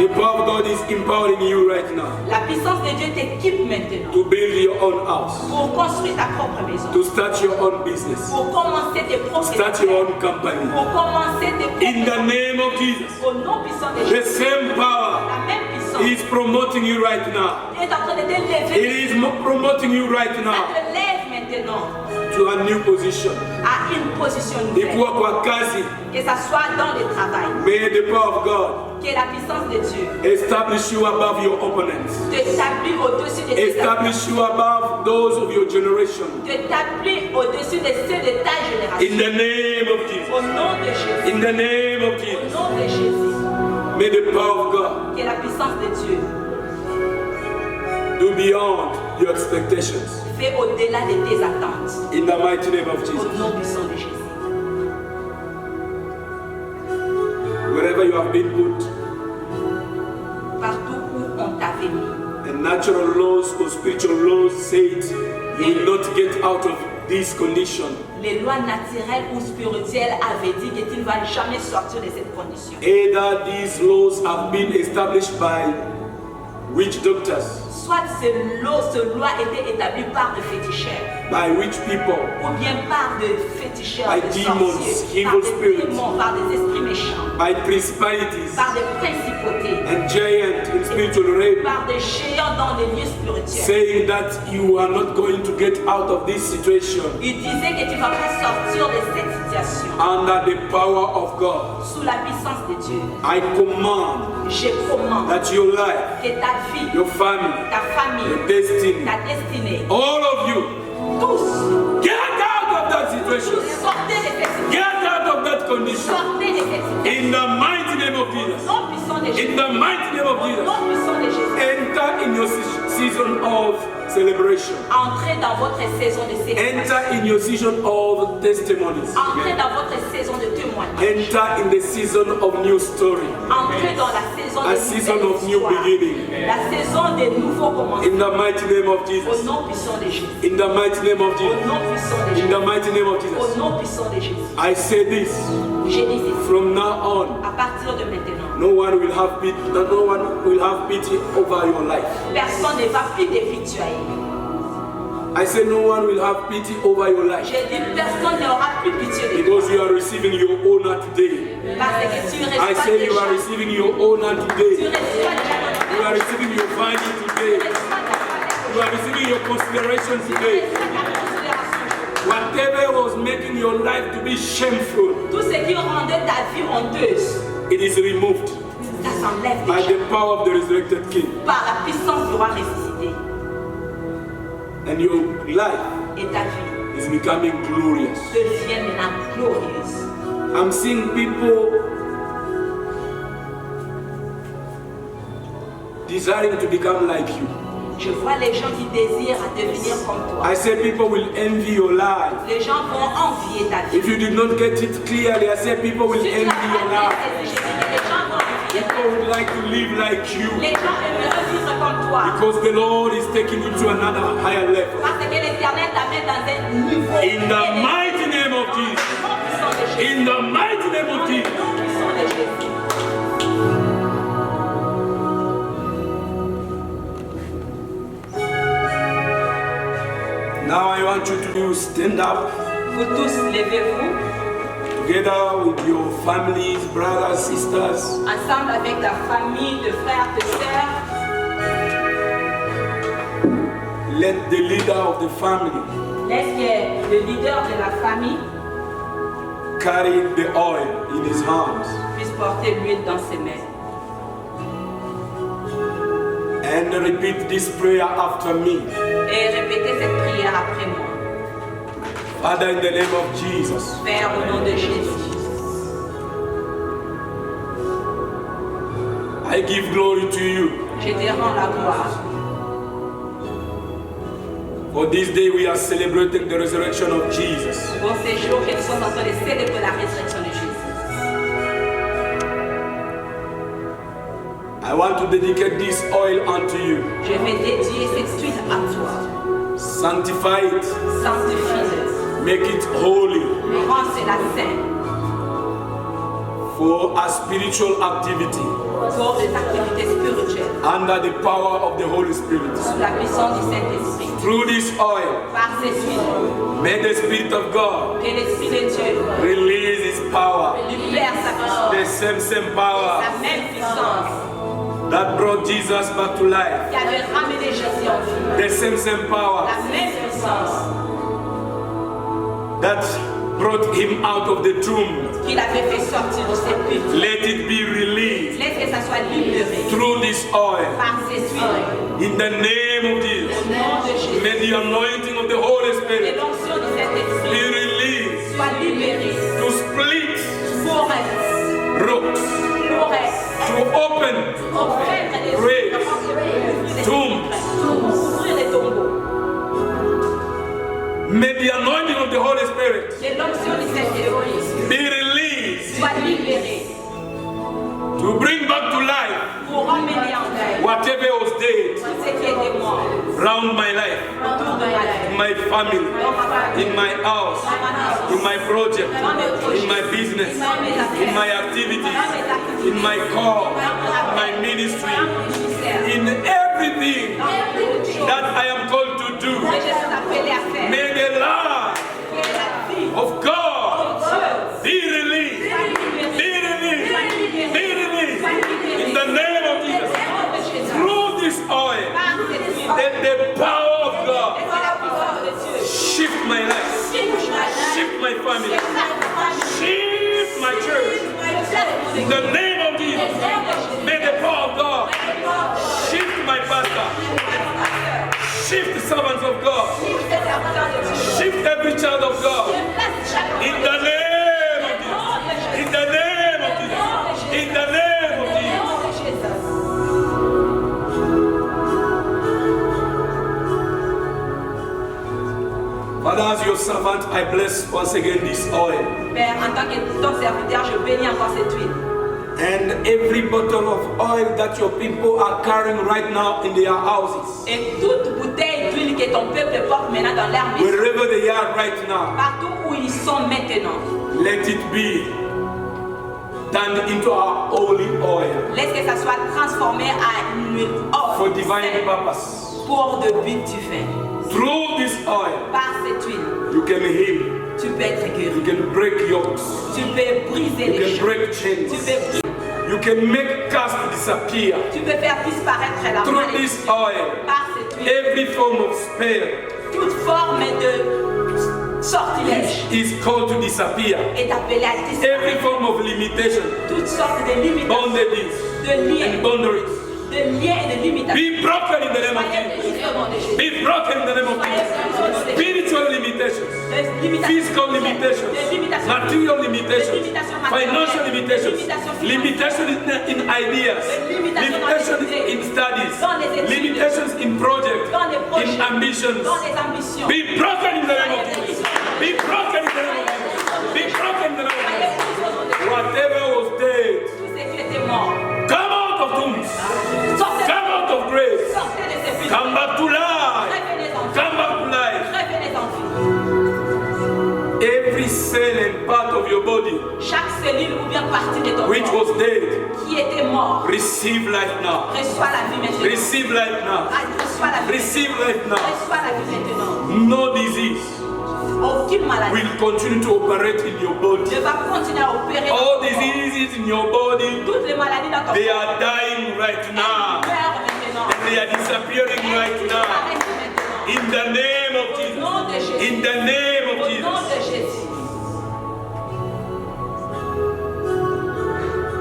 E: The power of God is empowering you right now
F: La puissance de Dieu t'équipe maintenant
E: to build your own house,
F: pour construire ta propre maison.
E: to start your own business,
F: Pour commencer tes propres
E: start your
F: affaires.
E: own company.
F: Pour commencer tes propres
E: In the name of Jesus.
F: Au nom puissant de
E: The
F: Jésus.
E: same power
F: La même puissance
E: is promoting you right now.
F: est en train de te lever.
E: It is promoting you right
F: Ça
E: now
F: te lève maintenant
E: to a new position.
F: à une position nouvelle.
E: Ikuwa kwa kazi,
F: Que ça soit dans le travail.
E: may the power of God
F: Que la puissance de Dieu
E: establish you above your opponents.
F: t'établit au-dessus de tes
E: Establish you above those of your generation.
F: t'établit au-dessus de ceux de ta
E: In
F: génération.
E: the name of Jesus.
F: Au nom de Jésus.
E: In the name of
F: Au
E: Jesus.
F: nom de Jésus.
E: May the power of God
F: Que la puissance de Dieu
E: do beyond your expectations.
F: fait au-delà de tes attentes.
E: In the mighty name of
F: Au
E: Jesus.
F: nom puissant de Jésus.
E: Wherever you have been put,
F: Partout où on t'avait mis.
E: and natural laws or spiritual laws said you will not get out of this condition.
F: Les lois naturelles ou spirituelles avaient dit que tu ne vas jamais sortir de cette condition.
E: Either these laws have been established by witch doctors,
F: Soit ce loi était établie par des féticheurs,
E: by witch people,
F: ou bien par des féticheurs,
E: By
F: des
E: demons,
F: sorciers,
E: evil
F: par des
E: spirits.
F: démons, par des esprits méchants,
E: by principalities
F: par des principautés,
E: and giants in spiritual realm,
F: par des géants dans les lieux spirituels.
E: saying that you are not going to get out of this situation
F: Il disait que tu ne vas pas sortir de cette situation.
E: under the power of God.
F: Sous la puissance de Dieu,
E: I command
F: je commande
E: that your life,
F: que ta vie,
E: your family,
F: ta famille,
E: your destiny,
F: ta destinée,
E: all of you,
F: tous,
E: get out of that situation.
F: tous sortez de cette situation.
E: Get out of that condition.
F: Sortez de cette situation.
E: In the mighty name of
F: Au
E: Jesus.
F: nom puissant de
E: In
F: Jésus.
E: the mighty name of
F: Au
E: Jesus.
F: nom puissant de Jésus.
E: Enter in your season of celebration.
F: Entrez dans votre saison de célébration.
E: Enter in your season of testimonies.
F: Entrez dans votre saison de témoignage.
E: Enter in the season of new story.
F: Entrez dans la saison
E: A
F: de
E: season
F: nouvelles
E: of new
F: histoires.
E: beginning.
F: La saison des nouveaux commencements.
E: In the mighty name of
F: Au
E: Jesus.
F: nom puissant de Jésus.
E: In the mighty name of
F: Au
E: Jesus.
F: nom puissant de
E: In
F: Jésus.
E: the mighty name of
F: Au
E: Jesus.
F: nom puissant de Jésus.
E: I say this
F: J'ai dit ceci.
E: from now on.
F: À partir de maintenant,
E: No one will have pity over your life.
F: personne ne va plus te pitié.
E: I say no one will have pity over your life.
F: J'ai dit personne n'aura plus pitié de toi.
E: Because you are receiving your honor today.
F: Parce que tu
E: I
F: reçois
E: say you
F: déjà.
E: are receiving your honor
F: Tu
E: today.
F: reçois déjà
E: You are receiving your value today.
F: Tu reçois ta valeur.
E: You You are receiving your consideration today. Whatever was making your life to be shameful,
F: Tout ce qui rendait ta vie honteuse,
E: it is removed
F: ça s'enlève
E: by
F: déjà
E: the power of the resurrected King.
F: par la puissance du roi ressuscité.
E: And your life
F: Et ta vie
E: is becoming glorious.
F: devient maintenant glorieuse.
E: I'm seeing people desiring to become like you.
F: Je vois les gens qui désirent à devenir comme toi.
E: I say people will envy your life.
F: Les gens vont envier ta vie.
E: If you did not get it clearly, I say people will
F: Si tu
E: envy
F: n'as
E: your
F: pas
E: life.
F: bien saisi, je dis, les gens vont envier.
E: People would like to live like you.
F: Les gens aimeraient vivre comme toi.
E: Because the Lord is taking you to another higher level.
F: Parce que l'Éternel t'amène dans un niveau
E: In the
F: élevé.
E: mighty name of Jesus.
F: Nom puissant de Jésus.
E: In the mighty name of Jesus.
F: Nom puissant de Jésus.
E: Now I want you to stand up
F: Vous tous, levez-vous
E: together with your families, brothers, sisters.
F: ensemble avec ta famille, de frères, de sœurs.
E: Let the leader of the family
F: Laisse que le leader de la famille
E: carry the oil in his hands
F: puisse porter l'huile dans ses mains.
E: and repeat this prayer after me.
F: Et répétez cette prière après moi.
E: Father, in the name of Jesus,
F: Père, au nom de Jésus,
E: I give glory to you.
F: je te rends la gloire.
E: For this day we are celebrating the resurrection of Jesus.
F: Pour ces jours que nous sommes en train de célébrer la résurrection de Jésus.
E: I want to dedicate this oil unto you.
F: Je vais dédier cette huile à toi.
E: Sanctify it.
F: Sanctifie-le.
E: Make it holy
F: Rends cela saint
E: for a spiritual activity
F: pour des activités spirituelles.
E: under the power of the Holy Spirit.
F: Sous la puissance du Saint-Esprit.
E: Through this oil,
F: Par cette huile,
E: may the Spirit of God
F: que l'Esprit de Dieu
E: release His power,
F: libère sa puissance.
E: the same power
F: La même puissance
E: that brought Jesus back to life,
F: qui avait ramené Jésus en vie.
E: the same power
F: La même puissance
E: that brought Him out of the tomb.
F: qui l'avait fait sortir du sépulcre.
E: Let it be released
F: Laisse que ça soit libéré
E: through this oil.
F: par cette huile.
E: In the name of Jesus,
F: Au nom de Jésus.
E: may the anointing of the Holy
F: Et
E: Spirit
F: l'onction du
E: be
F: Saint-Esprit
E: released
F: soit libérée
E: to split
F: pour
E: rocks, to open
F: ouvrir les tombeaux.
E: May the anointing of the Holy Spirit
F: Et l'onction du Saint-Esprit
E: be released
F: soit libérée
E: to bring back to life
F: pour ramener en vie
E: whatever was dead
F: tout ce qui était mort
E: around my life,
F: autour de ma vie,
E: in my family,
F: dans ma famille,
E: in my house,
F: dans ma maison,
E: in my project,
F: dans mes projets,
E: in my business,
F: dans mes affaires,
E: in my activities,
F: dans mes activités,
E: in my call,
F: dans mon
E: in my
F: appel,
E: ministry,
F: dans mon ministère,
E: in everything
F: dans toutes choses
E: that I am called to do.
F: que je suis appelé à faire.
E: May the life
F: Que la vie
E: of God
F: de
E: be released, be released, be released in the name of Jesus. Through this oil, let the power of God shift my life, shift my family, shift my church. In the name of Jesus, may the power of God shift my pastor, shift the servants of God, shift every child of God. In the name of Jesus, in the name of Jesus, in the name of Jesus. Father, as your servant, I bless once again this oil.
F: Père, en tant que ton serviteur, je bénis encore cette huile.
E: And every bottle of oil that your people are carrying right now in their houses,
F: Et toute bouteille d'huile que ton peuple porte maintenant dans leur maison,
E: wherever they are right now,
F: partout où ils sont maintenant,
E: let it be turned into our holy oil
F: laisse que ça soit transformé à une huile or
E: for divine purpose.
F: pour de but divin.
E: Through this oil,
F: Par cette huile,
E: you can heal,
F: tu peux être
E: you
F: guéri.
E: can break yokes,
F: Tu peux briser
E: you
F: les
E: can
F: chaînes.
E: break
F: Tu
E: chains,
F: peux,
E: you can make cast disappear.
F: tu peux faire disparaître la
E: Through this
F: malédiction.
E: oil,
F: Par cette l'esprit,
E: every form of spell
F: toute forme de sortilège
E: is called to disappear.
F: est appelée à disparaître.
E: Every form of limitation,
F: Toutes sortes de limitations,
E: bondages,
F: de liens,
E: and boundaries
F: et de limitations.
E: be broken in the name of
F: Soyez
E: Jesus.
F: brisés au nom de Jésus.
E: Be broken in the name of
F: Soyez
E: Jesus.
F: brisés au nom de Jésus.
E: Spiritual limitations,
F: Les limitations
E: physical
F: physiques,
E: limitations,
F: les limitations
E: material
F: physiques,
E: limitations,
F: les limitations matérielles,
E: financial limitations,
F: les limitations financières,
E: limitations in ideas,
F: les limitations dans
E: limitations
F: les idées,
E: in studies,
F: dans les études,
E: limitations in projects,
F: dans les projets,
E: in ambitions.
F: dans les ambitions.
E: Be broken in the name of Jesus. Be broken in the name of Jesus. Be broken in the name of
F: Soyez
E: Jesus.
F: brisés au nom de Jésus.
E: Whatever was dead,
F: Tout ce qui était mort,
E: come out of tombs.
F: sortez,
E: Come out of graves.
F: sortez de ces puits.
E: Come back to life.
F: Revenez en vie.
E: Come back to life.
F: Revenez en vie.
E: Every cell and part of your body
F: Chaque cellule ou bien partie de ton
E: which
F: corps
E: was dead,
F: qui était mort,
E: receive life now.
F: reçoit la vie maintenant.
E: Receive life now.
F: Reçoit la vie.
E: Receive life now.
F: Reçoit la vie maintenant.
E: No disease
F: Aucune maladie
E: will continue to operate in your body.
F: ne va continuer à opérer.
E: All
F: dans ton corps.
E: diseases in your body,
F: Toutes les maladies dans ton
E: they
F: corps
E: are dying right now.
F: meurent maintenant.
E: And they are disappearing right now.
F: Arrête maintenant.
E: In the name of
F: Au
E: Jesus.
F: nom de Jésus.
E: In the name
F: Au
E: of
F: nom
E: Jesus.
F: de Jésus.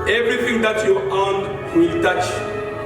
E: Everything that your hand will touch,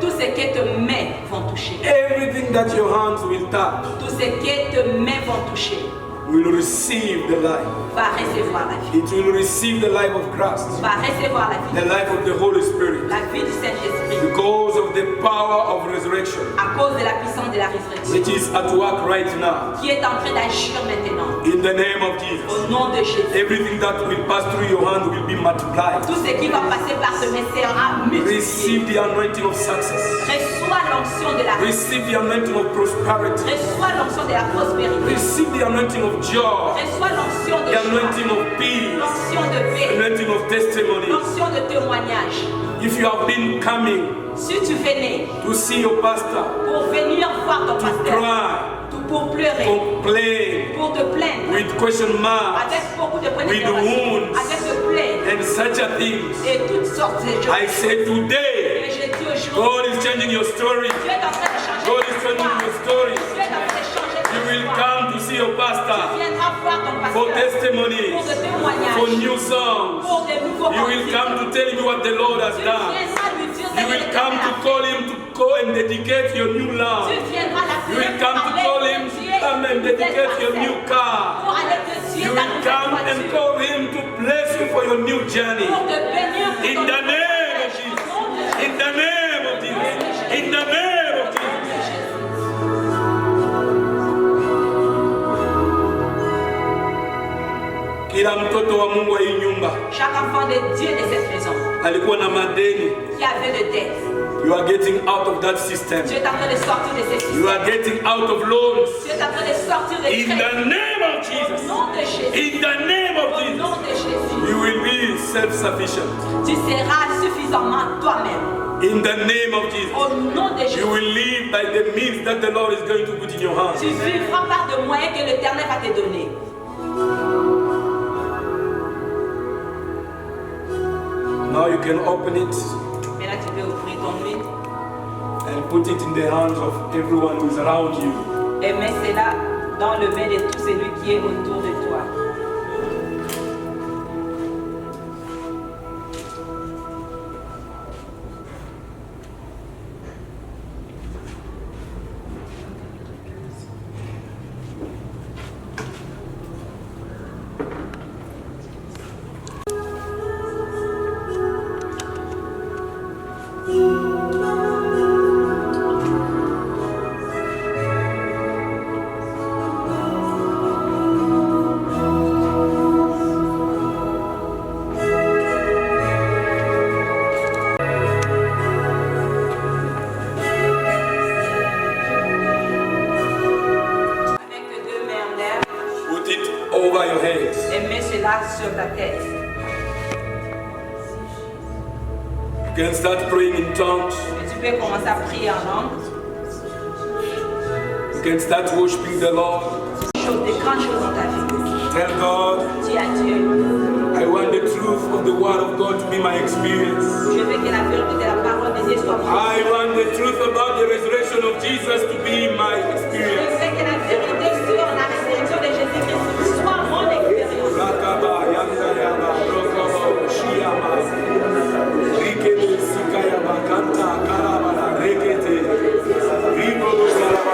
F: Tout ce que tes mains vont toucher.
E: everything that your hands will touch,
F: Tout ce que tes mains vont toucher
E: will receive the life.
F: va recevoir la vie.
E: It will receive the life of Christ,
F: Va recevoir la vie.
E: the life of the Holy Spirit,
F: La vie du Saint-Esprit.
E: because of the power of resurrection,
F: À cause de la puissance de la résurrection.
E: which is at work right now.
F: Qui est en train d'agir maintenant.
E: In the name of Jesus,
F: Au nom de Jésus.
E: everything that will pass through your hand will be multiplied.
F: Tout ce qui va passer par ce mains sera multiplié.
E: Receive the anointing of success.
F: Reçois l'onction de la
E: Receive the anointing of prosperity.
F: Reçois l'onction de la prospérité.
E: Receive the anointing of joy,
F: Reçois l'onction de
E: the
F: joie.
E: anointing of peace,
F: L'onction de paix.
E: anointing of testimony.
F: L'onction de témoignage.
E: If you have been coming
F: Si tu venais
E: to see your pastor,
F: pour venir voir ton pasteur,
E: cry,
F: pour pleurer,
E: complain,
F: pour te plaindre,
E: with question marks,
F: avec beaucoup de points
E: with
F: d'interrogation,
E: wounds,
F: avec de plaies
E: and such a things,
F: et toutes sortes de choses.
E: I say today,
F: Et je dis aujourd'hui,
E: God is changing your story.
F: Dieu est en train de changer
E: God
F: ton
E: is changing
F: histoire.
E: your story.
F: Dieu est en train de changer ton
E: You will
F: histoire.
E: come to see your
F: Tu
E: pastor
F: viendras voir ton
E: for
F: pasteur
E: testimonies,
F: pour de témoignages,
E: for new songs.
F: pour des nouveaux
E: You will
F: cantiques.
E: come to tell me what the Lord has
F: Tu
E: done.
F: viendras lui dire ce
E: You
F: que
E: will
F: l'Éternel
E: come
F: a
E: to
F: fait.
E: call him to go and dedicate your new
F: Tu
E: land.
F: viendras la
E: You will come to call him to come and dedicate your new car.
F: pour aller te
E: You
F: tuer ta
E: will
F: nouvelle
E: come and
F: voiture.
E: call him to bless you for your new journey.
F: Pour te bénir pour
E: In
F: ton
E: the
F: nouveau
E: name of
F: voyage.
E: Jesus.
F: Au nom de Jésus.
E: In the name of Jesus. In the name of Jesus. Kila mtoto wa Mungu wa hii nyumba
F: Chaque enfant de Dieu de cette maison
E: alikuwa na madeni.
F: qui avait de dettes,
E: You are getting out of that system.
F: Dieu est en train de sortir de ces
E: You
F: systèmes.
E: are getting out of loans.
F: Dieu est en train de sortir de
E: In the
F: crédits.
E: name of
F: Au
E: Jesus.
F: nom de Jésus.
E: In the name of
F: Au
E: Jesus.
F: nom de Jésus.
E: You will be self-sufficient.
F: Tu seras suffisamment toi-même.
E: In the name of Jesus.
F: Au nom de
E: You
F: Jésus.
E: will live by the means that the Lord is going to put in your hands.
F: Tu vivras par de moyens que l'Éternel va te donner.
E: Now you can open it
F: Maintenant, tu peux ouvrir ton huile
E: and put it in the hands of everyone who is around you.
F: et mets cela dans le main de tout celui qui est autour de toi. Avec tes deux mains en l'air
E: Put it over your head.
F: et mets cela sur ta tête.
E: You can start praying in tongues.
F: Et tu peux commencer à prier en langue.
E: You can start worshiping the Lord.
F: Des grandes choses dans ta vie.
E: Tell God,
F: Dis à Dieu,
E: I want the truth of the word of God to be my experience.
F: Je veux que la vérité de la parole de Dieu soit mon
E: I want the truth about the resurrection of Jesus to be my
F: Je
E: experience.
F: veux que la vérité sur la résurrection de Jésus-Christ soit mon expérience.
E: Rakaba, yanda yaba, rokaba, shiyama, rikebe, sikayaba, kanta, karabala, rekete, ribo, karabala.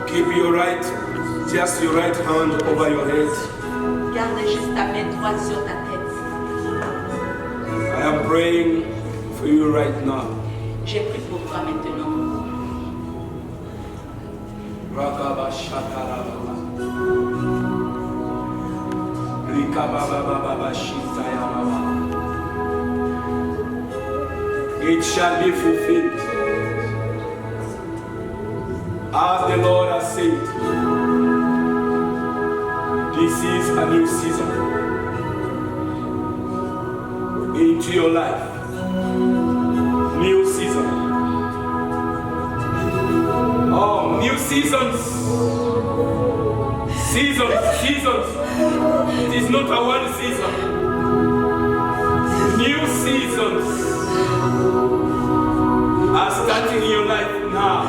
E: Keep your right hand over your head.
F: Garde juste ta main droite sur ta tête.
E: I am praying for you right now.
F: J'ai pris pour toi maintenant.
E: Rakaba shakarababa. Rikababa shitayababa. It shall be fulfilled. As the Lord has said, this is a new season into your life. New season. Oh, new seasons. Seasons. It is not a one season. New seasons are starting in your life now.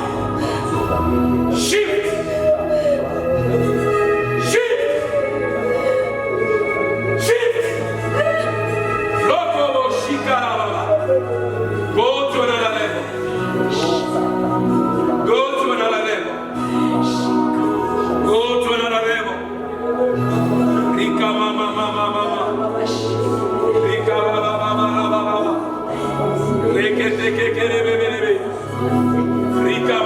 E: Shift. Lokobo shikarababa. Go to another level. Go to another level. Go to another level. Rika mama. Rika baba. Reke teke kere bebe. Rika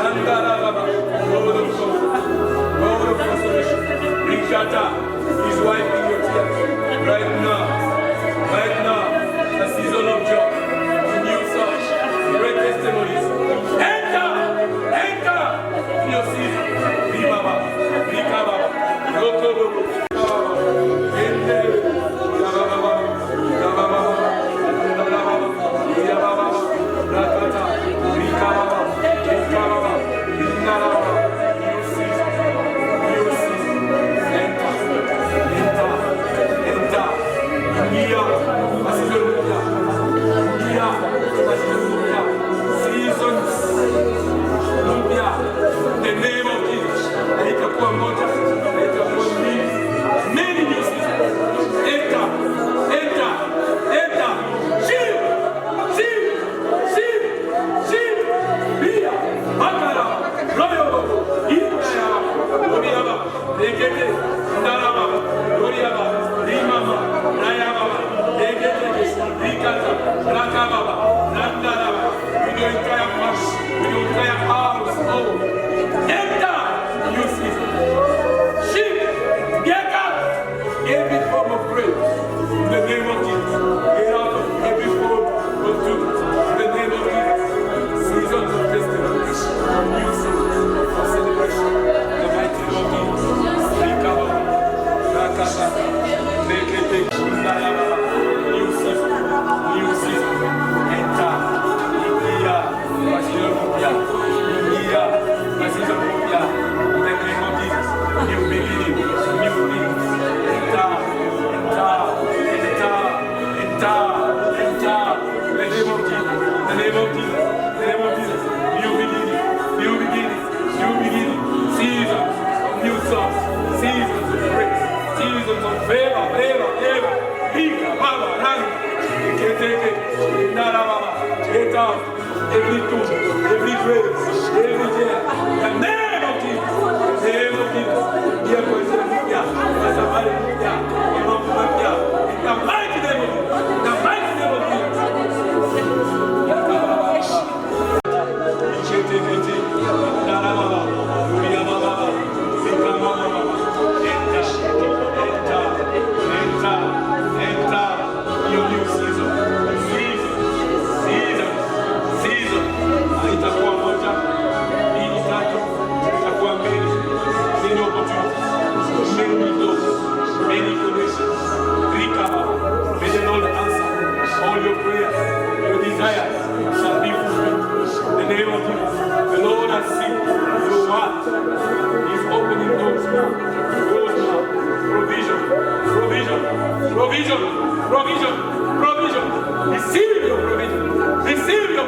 E: God of restoration. Rikata is wiping your tears right now. Right now, the season of joy, new songs, great testimonies. Enter in your season. Ribaba, Rikaba, Rokobo, Ende, Yababa, Yababa, Yababa, Rakata, Rikaba, Rikaba, Rinalaba, new season, enter, Mia, seasons, Lumbia, the name of Jesus, itakuwa moja, itakuwa mbili, many new seasons, enter, shift, Mia, Makara, Royo, Ipaya, Oriaba, Ekete, Ndaraba, Oriaba, Rimama, Rayaba, Ekete, Rikata, Rakababa, Randaraba, with your entire house, with your entire house, enter new season. Shift, get out every form of grace in the name of Jesus. Get out of every form of truth in the name of Jesus. Seasons of testimony, new seasons of celebration, the mighty name of Jesus. Rikaba, Rakata, Rekete, Ndaraba, new season, enter, India, Bashiramupia, India, Bashiramupia, in the name of Jesus, new beginning, new things, enter, the name of Jesus, new beginning, seasons of new songs, seasons of grace, seasons of favor, Pika, Baba, Ranga, get out every tomb, every grave, every jail, the name of Jesus, dear boys, in the mighty name of enter your new season. Itakuwa moja, hii tatu, itakuwa mbili, many opportunities, many doors, many connections. Recover, may the Lord answer all your prayers, your desires shall be fulfilled. In the name of Jesus, the Lord has seen your heart. He's opening doors now.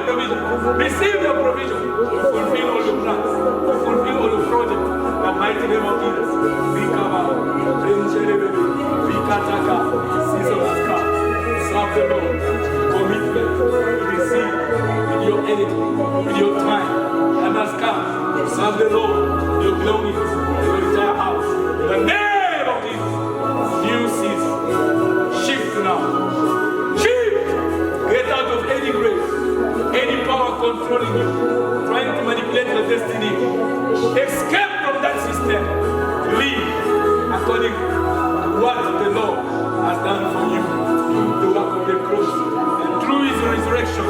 E: Provision. Receive your provision. Fulfill all your plans. Fulfill all your projects. The mighty name of Jesus. Recover. Season has come. Serve the Lord. Commitment. Receive with your energy, with your time. And has come. Serve the Lord. Your belongings. Your entire house. The name of Jesus. New season. Shift now. Get out of any grace, any power controlling you, trying to manipulate your destiny. Escape from that system. Live according to what the Lord has done for you. The work of the cross. And through his resurrection,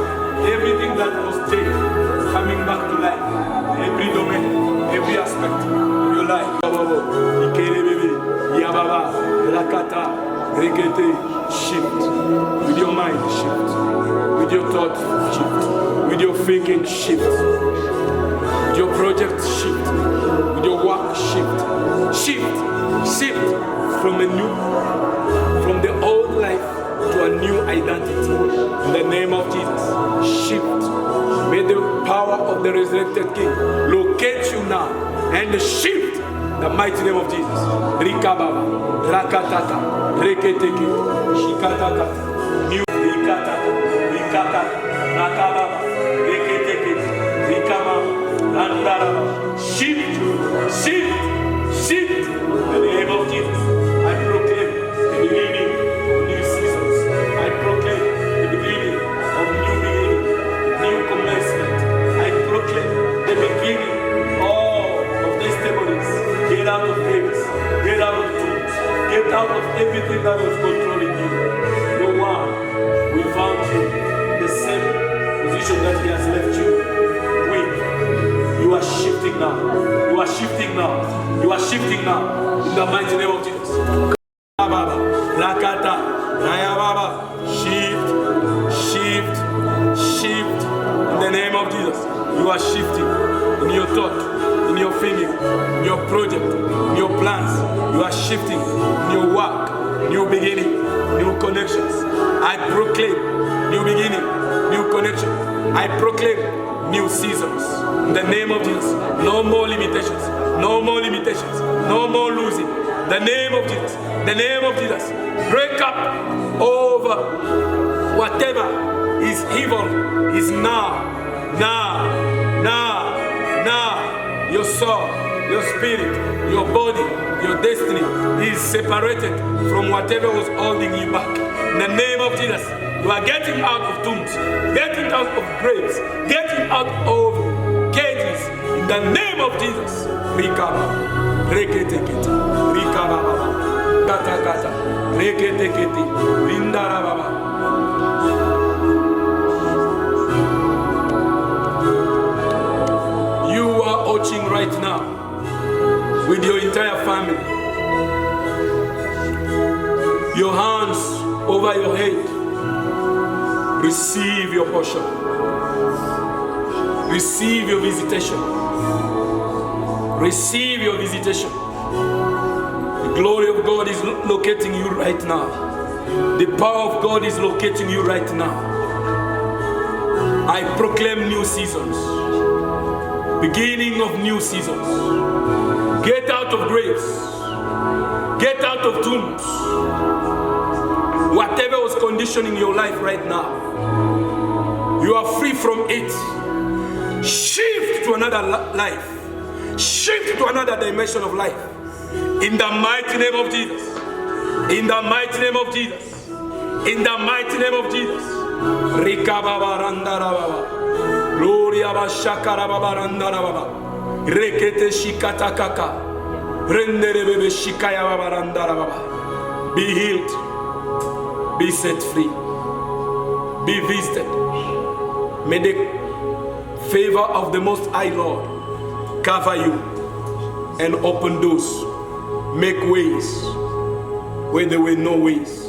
E: everything that was dead is coming back to life. Every domain, every aspect of your life. Shift. With your mind, shift. With your thoughts, shift. With your thinking, shift. With your project, shift. With your work, shift. Shift from the old life to a new identity. In the name of Jesus, shift. May the power of the resurrected King locate you now and shift. The mighty name of Jesus. Rikababa, Rakatata, Reketeke, Shikatata, New Rikatata, Rakababa, Reketeke, Rikababa, Randaraba. Shift. The name of Jesus. I proclaim the beginning of new seasons. I proclaim the beginning of new commencement. I proclaim the beginning everything that was controlling you. No one will found you in the same position that he has left you with. You are shifting now. You are shifting now. You are shifting now. In the mighty name of Jesus. Shift, shift, shift. In the name of Jesus. You are shifting in your thought, in your thinking, in your project, in your plans. You are shifting in your work, new beginning, new connections. I proclaim new beginning, new connection. I proclaim new seasons. In the name of Jesus. No more limitations. No more limitations. No more losing. The name of Jesus. The name of Jesus. Break up over whatever is evil is now. Your soul, your spirit, your body, your destiny is separated from whatever was holding you back. In the name of Jesus, you are getting out of tombs, getting out of graves, getting out of cages. In the name of Jesus. Rikaba, reketekete, rikaba baba, kata kata, reketekete, rindara baba. Watching right now with your entire family, your hands over your head. Receive your portion. Receive your visitation. Receive your visitation. The glory of God is locating you right now. The power of God is locating you right now. I proclaim new seasons. Beginning of new seasons. Get out of graves. Get out of tombs. Whatever was conditioning your life right now, you are free from it. Shift to another life. Shift to another dimension of life. In the mighty name of Jesus. In the mighty name of Jesus. In the mighty name of Jesus. Gloria bashakara babarandara baba. Rekete shikata kaka. Rendere bebe shikaya babarandara baba. Be healed. Be set free. Be visited. May the favor of the Most High Lord cover you and open doors. Make ways where there were no ways.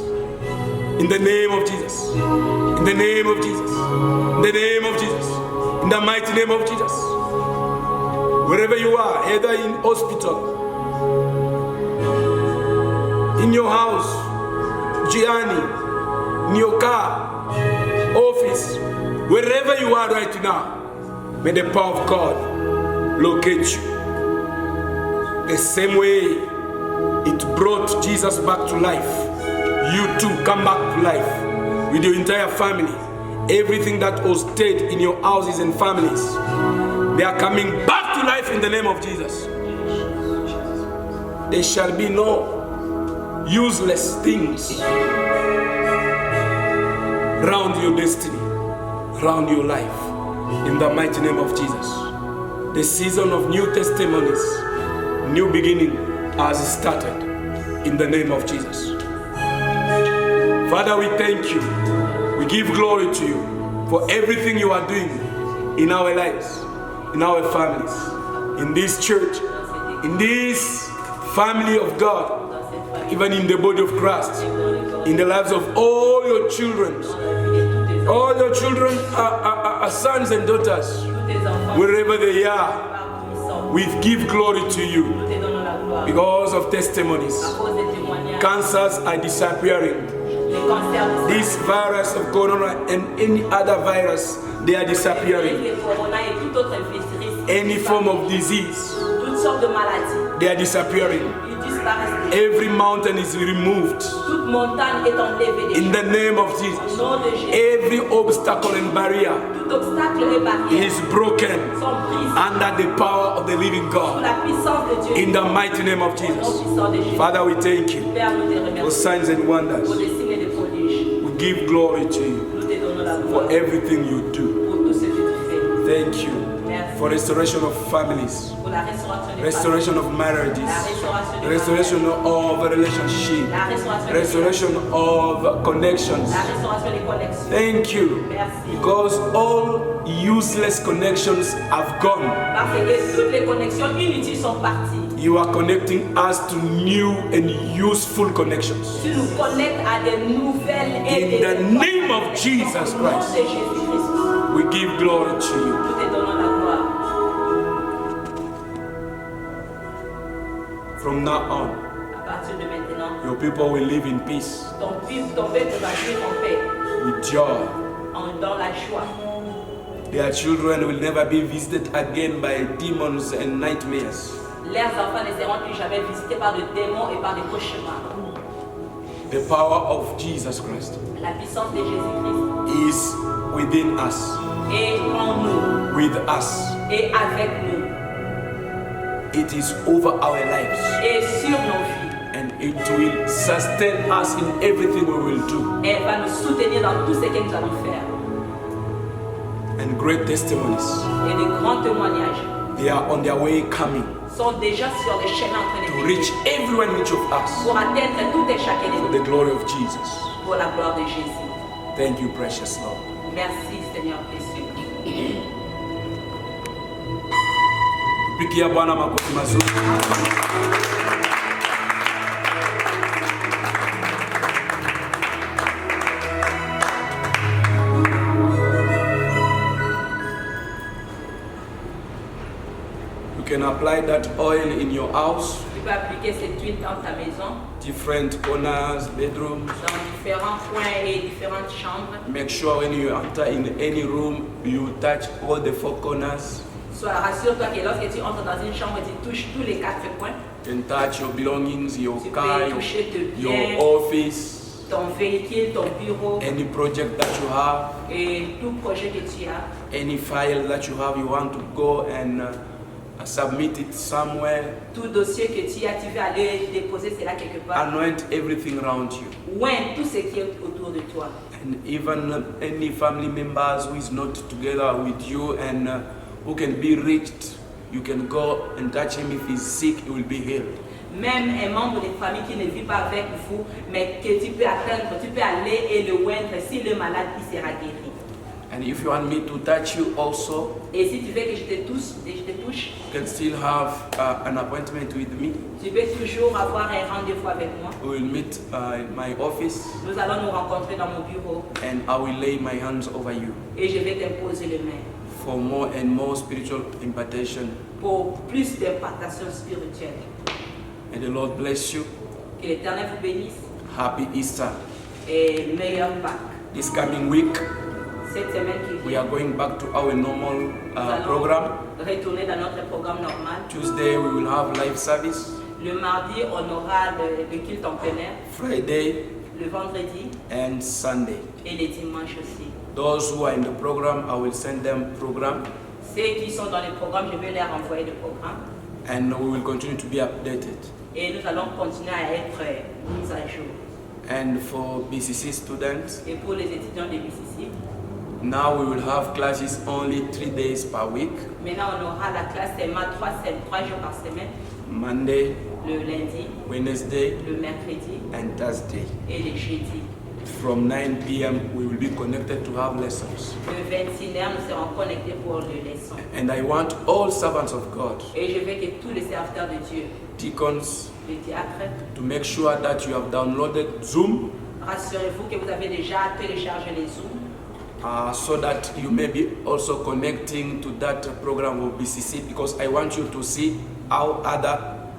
E: In the name of Jesus. In the name of Jesus. In the name of Jesus. In the mighty name of Jesus. Wherever you are, either in hospital, in your house, journey, in your car, office, wherever you are right now, may the power of God locate you. The same way it brought Jesus back to life, you too come back to life with your entire family. Everything that was dead in your houses and families, they are coming back to life in the name of Jesus. There shall be no useless things around your destiny, around your life, in the mighty name of Jesus. The season of new testimonies, new beginning has started in the name of Jesus. Father, we thank you. We give glory to you for everything you are doing in our lives, in our families, in this church, in this family of God, even in the body of Christ, in the lives of all your children. All your children are sons and daughters. Wherever they are, we give glory to you because of testimonies. Cancers are disappearing. This virus of corona and any other virus, they are disappearing. Any form of disease, they are disappearing. Every mountain is removed in the name of Jesus. Every obstacle and barrier is broken under the power of the living God. In the mighty name of Jesus. Father, we thank you for signs and wonders. We give glory to you for everything you do. Thank you for restoration of families,
F: pour la restauration des
E: restoration of marriages,
F: la
E: restoration of relationships,
F: la restauration
E: restoration of connections.
F: la restauration des connexions.
E: Thank you,
F: Merci.
E: because all useless connections have gone.
F: Parce que toutes les connexions inutiles sont parties.
E: You are connecting us to new and useful connections.
F: Tu nous connectes à des nouvelles et
E: In the name of Jesus
F: Au nom de
E: Christ,
F: Jésus-Christ,
E: we give glory to you.
F: nous te donnons la gloire.
E: From now on,
F: À partir de maintenant,
E: your people will live in peace,
F: ton peuple va vivre en paix,
E: with joy.
F: dans la joie.
E: Their children will never be visited again by demons and nightmares.
F: Leurs enfants ne seront plus jamais visités par des démons et par des cauchemars.
E: The power of Jesus Christ
F: La puissance de Jésus-Christ
E: is within us,
F: est en nous
E: with us.
F: et avec nous
E: It is over our lives,
F: et sur nos vies.
E: and it will sustain us in everything we will do.
F: Et elle va nous soutenir dans tout ce que nous allons faire.
E: And great testimonies,
F: Et de grands témoignages
E: they are on their way coming
F: sont déjà sur le chemin en train
E: to
F: de
E: reach
F: venir
E: everyone, each of us,
F: pour atteindre tout et chacun de
E: for
F: nous
E: the glory of Jesus.
F: pour la gloire de Jésus.
E: Thank you, precious Lord.
F: Merci Seigneur précieux.
E: Pigia Bwana makofi mazuri. You can apply that oil in your house,
F: Tu peux appliquer cette huile dans ta maison,
E: different corners, bedrooms.
F: dans différents coins et différentes chambres.
E: Make sure when you enter in any room, you touch all the four corners.
F: Rassure-toi que lorsque tu entres dans une chambre, tu touches tous les quatre coins.
E: You can touch your belongings, your
F: Tu
E: car,
F: peux toucher tes
E: your
F: biens,
E: office,
F: ton véhicule, ton bureau
E: any project that you have,
F: et tout projet que tu as.
E: any file that you have, you want to go and submit it somewhere.
F: Tout dossier que tu as, tu veux aller déposer cela quelque part.
E: Anoint everything around you.
F: Oint tout ce qui est autour de toi.
E: And even any family members who is not together with you and who can be reached, you can go and touch him. If he's sick, he will be healed.
F: Même un membre de famille qui ne vit pas avec vous, mais que tu peux atteindre, tu peux aller et le oindre. S'il est malade, il sera guéri.
E: And if you want me to touch you also,
F: Et si tu veux que je te touche,
E: you can still have an appointment with me.
F: tu peux toujours avoir un rendez-vous avec moi.
E: We will meet in my office
F: Nous allons nous rencontrer dans mon bureau
E: and I will lay my hands over you
F: et je vais t'imposer les mains
E: for more and more spiritual impartation.
F: pour plus d'impartation spirituelle.
E: May the Lord bless you.
F: Que l'Éternel vous bénisse
E: Happy Easter.
F: et meilleure Pâques.
E: This coming week,
F: Cette semaine qui
E: we
F: vient,
E: are going back to our normal
F: nous allons
E: program.
F: retourner dans notre programme normal.
E: Tuesday, we will have live service.
F: Le mardi, on aura le culte en plein air.
E: Friday
F: Le vendredi
E: and Sunday.
F: et les dimanches aussi.
E: Those who are in the program, I will send them program
F: Ceux qui sont dans le programme, je vais leur envoyer le programme.
E: and we will continue to be updated.
F: Et nous allons continuer à être mis à jour.
E: And for BCC students,
F: Et pour les étudiants de BCC,
E: now we will have classes only 3 days per week.
F: maintenant on aura la classe seulement 3 jours par semaine,
E: Monday,
F: le lundi,
E: Wednesday,
F: le mercredi
E: and Thursday.
F: et le jeudi.
E: From 9 p.m. we will be connected to have lessons.
F: Le 26h, nous serons connectés pour les leçons.
E: And I want all servants of God,
F: Et je veux que tous les serviteurs de Dieu,
E: deacons,
F: les diacres,
E: to make sure that you have downloaded Zoom
F: rassurez-vous que vous avez déjà téléchargé les Zoom
E: so that you may be also connecting to that program of BCC, because I want you to see how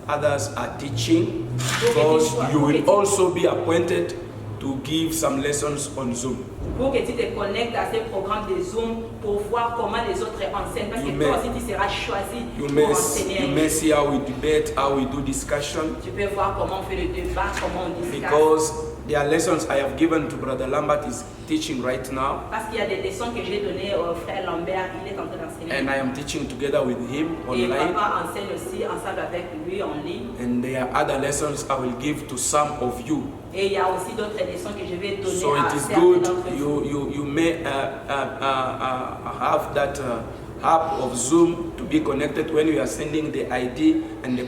E: others are teaching, because you will also be appointed to give some lessons on Zoom.
F: pour que tu te connectes à ces programmes de Zoom pour voir comment les autres enseignent. Parce que toi aussi, tu seras choisi
E: You
F: pour
E: may
F: enseigner.
E: see how we debate, how we do discussion,
F: Tu peux voir comment on fait le débat, comment on discute.
E: because there are lessons I have given to Brother Lambert is teaching right now,
F: Parce qu'il y a des leçons que j'ai données au frère Lambert, il est en train d'enseigner.
E: and I am teaching together with him
F: Et
E: online.
F: papa enseigne aussi ensemble avec lui en ligne.
E: And there are other lessons I will give to some of you.
F: Et il y a aussi d'autres leçons que je vais donner
E: So
F: à
E: it is
F: certains
E: good
F: d'entre vous.
E: you may have that app of Zoom to be connected. When you are sending the ID and the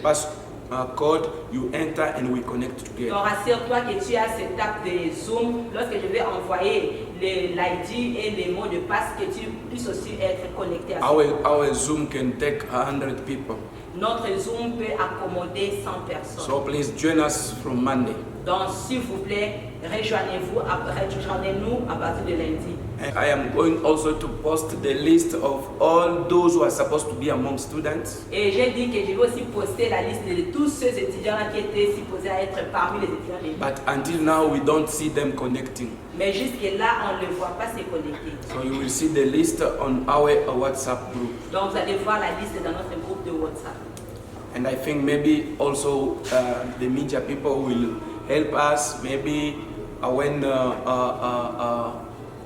E: code, you enter and we connect
F: Donc
E: together.
F: rassure-toi que tu as cette app de Zoom. Lorsque je vais envoyer l'ID et les mots de passe, que tu puisses aussi être connecté à ça.
E: Our Zoom can take 100 people.
F: Notre Zoom peut accommoder 100 personnes.
E: So please join us from Monday.
F: Donc s'il vous plaît, rejoignez-nous à partir de lundi.
E: And I am going also to post the list of all those who are supposed to be among students.
F: Et j'ai dit que je vais aussi poster la liste de tous ceux étudiants qui étaient supposés être parmi les étudiants de
E: But until now, we don't see them connecting.
F: Mais jusque-là, on ne le voit pas se connecter.
E: So you will see the list on our WhatsApp group.
F: Donc vous allez voir la liste dans notre groupe de WhatsApp.
E: And I think maybe also the media people will help us. Maybe when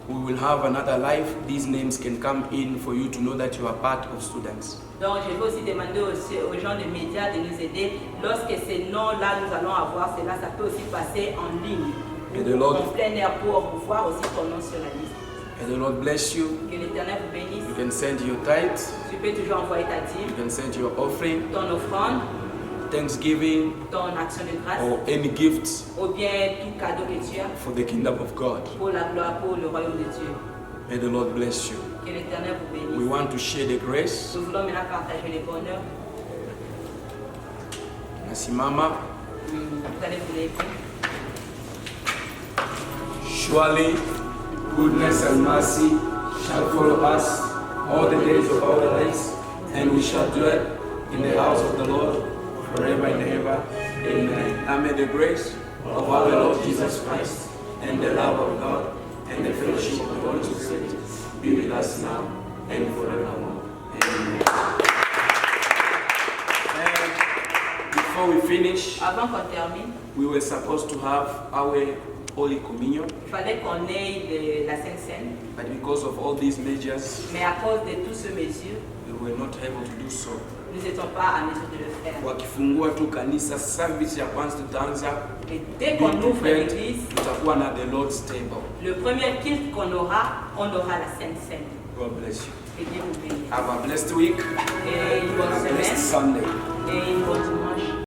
E: we will have another life, these names can come in for you to know that you are part of students.
F: Donc je vais aussi demander aux gens des médias de nous aider. Lorsque ces noms-là, nous allons avoir cela, ça peut aussi passer en ligne.
E: Et de l'autre.
F: En plein air pour voir aussi ton nom sur la liste.
E: And the Lord bless you.
F: Que l'Éternel vous bénisse.
E: You can send your tithes.
F: Tu peux toujours envoyer ta dîme,
E: You can send your offering,
F: ton offrande,
E: thanksgiving,
F: ton action de grâce,
E: or any gifts
F: ou bien tout cadeau que tu as
E: for the kingdom of God.
F: pour la gloire, pour le royaume de Dieu.
E: May the Lord bless you.
F: Que l'Éternel vous bénisse.
E: We want to share the grace.
F: Nous voulons maintenant partager les bonheurs.
E: Nasimama.
F: Vous allez vous lever.
E: Surely goodness and mercy shall follow us all the days of our lives, and we shall dwell in the house of the Lord forever and ever. Amen. And may the grace of our Lord Jesus Christ and the love of God and the fellowship of the Holy Spirit be with us now and forevermore. Amen. And before we finish,
F: Avant qu'on termine,
E: we were supposed to have our Holy Communion,
F: il fallait qu'on ait la Sainte Seine,
E: but because of all these measures,
F: mais à cause de toutes ces mesures,
E: we were not able to do so.
F: nous n'étions pas à mesure de le faire.
E: Wakifungua tu kanisa, service ya kwanza tutaanza,
F: Et dès qu'on ouvre l'église,
E: tutakuwa na the Lord's table.
F: le premier culte qu'on aura, on aura la Sainte Seine.
E: God bless you.
F: Et Dieu vous bénisse.
E: Have a blessed week
F: Et une bonne
E: and a blessed
F: semaine
E: Sunday.
F: et une bonne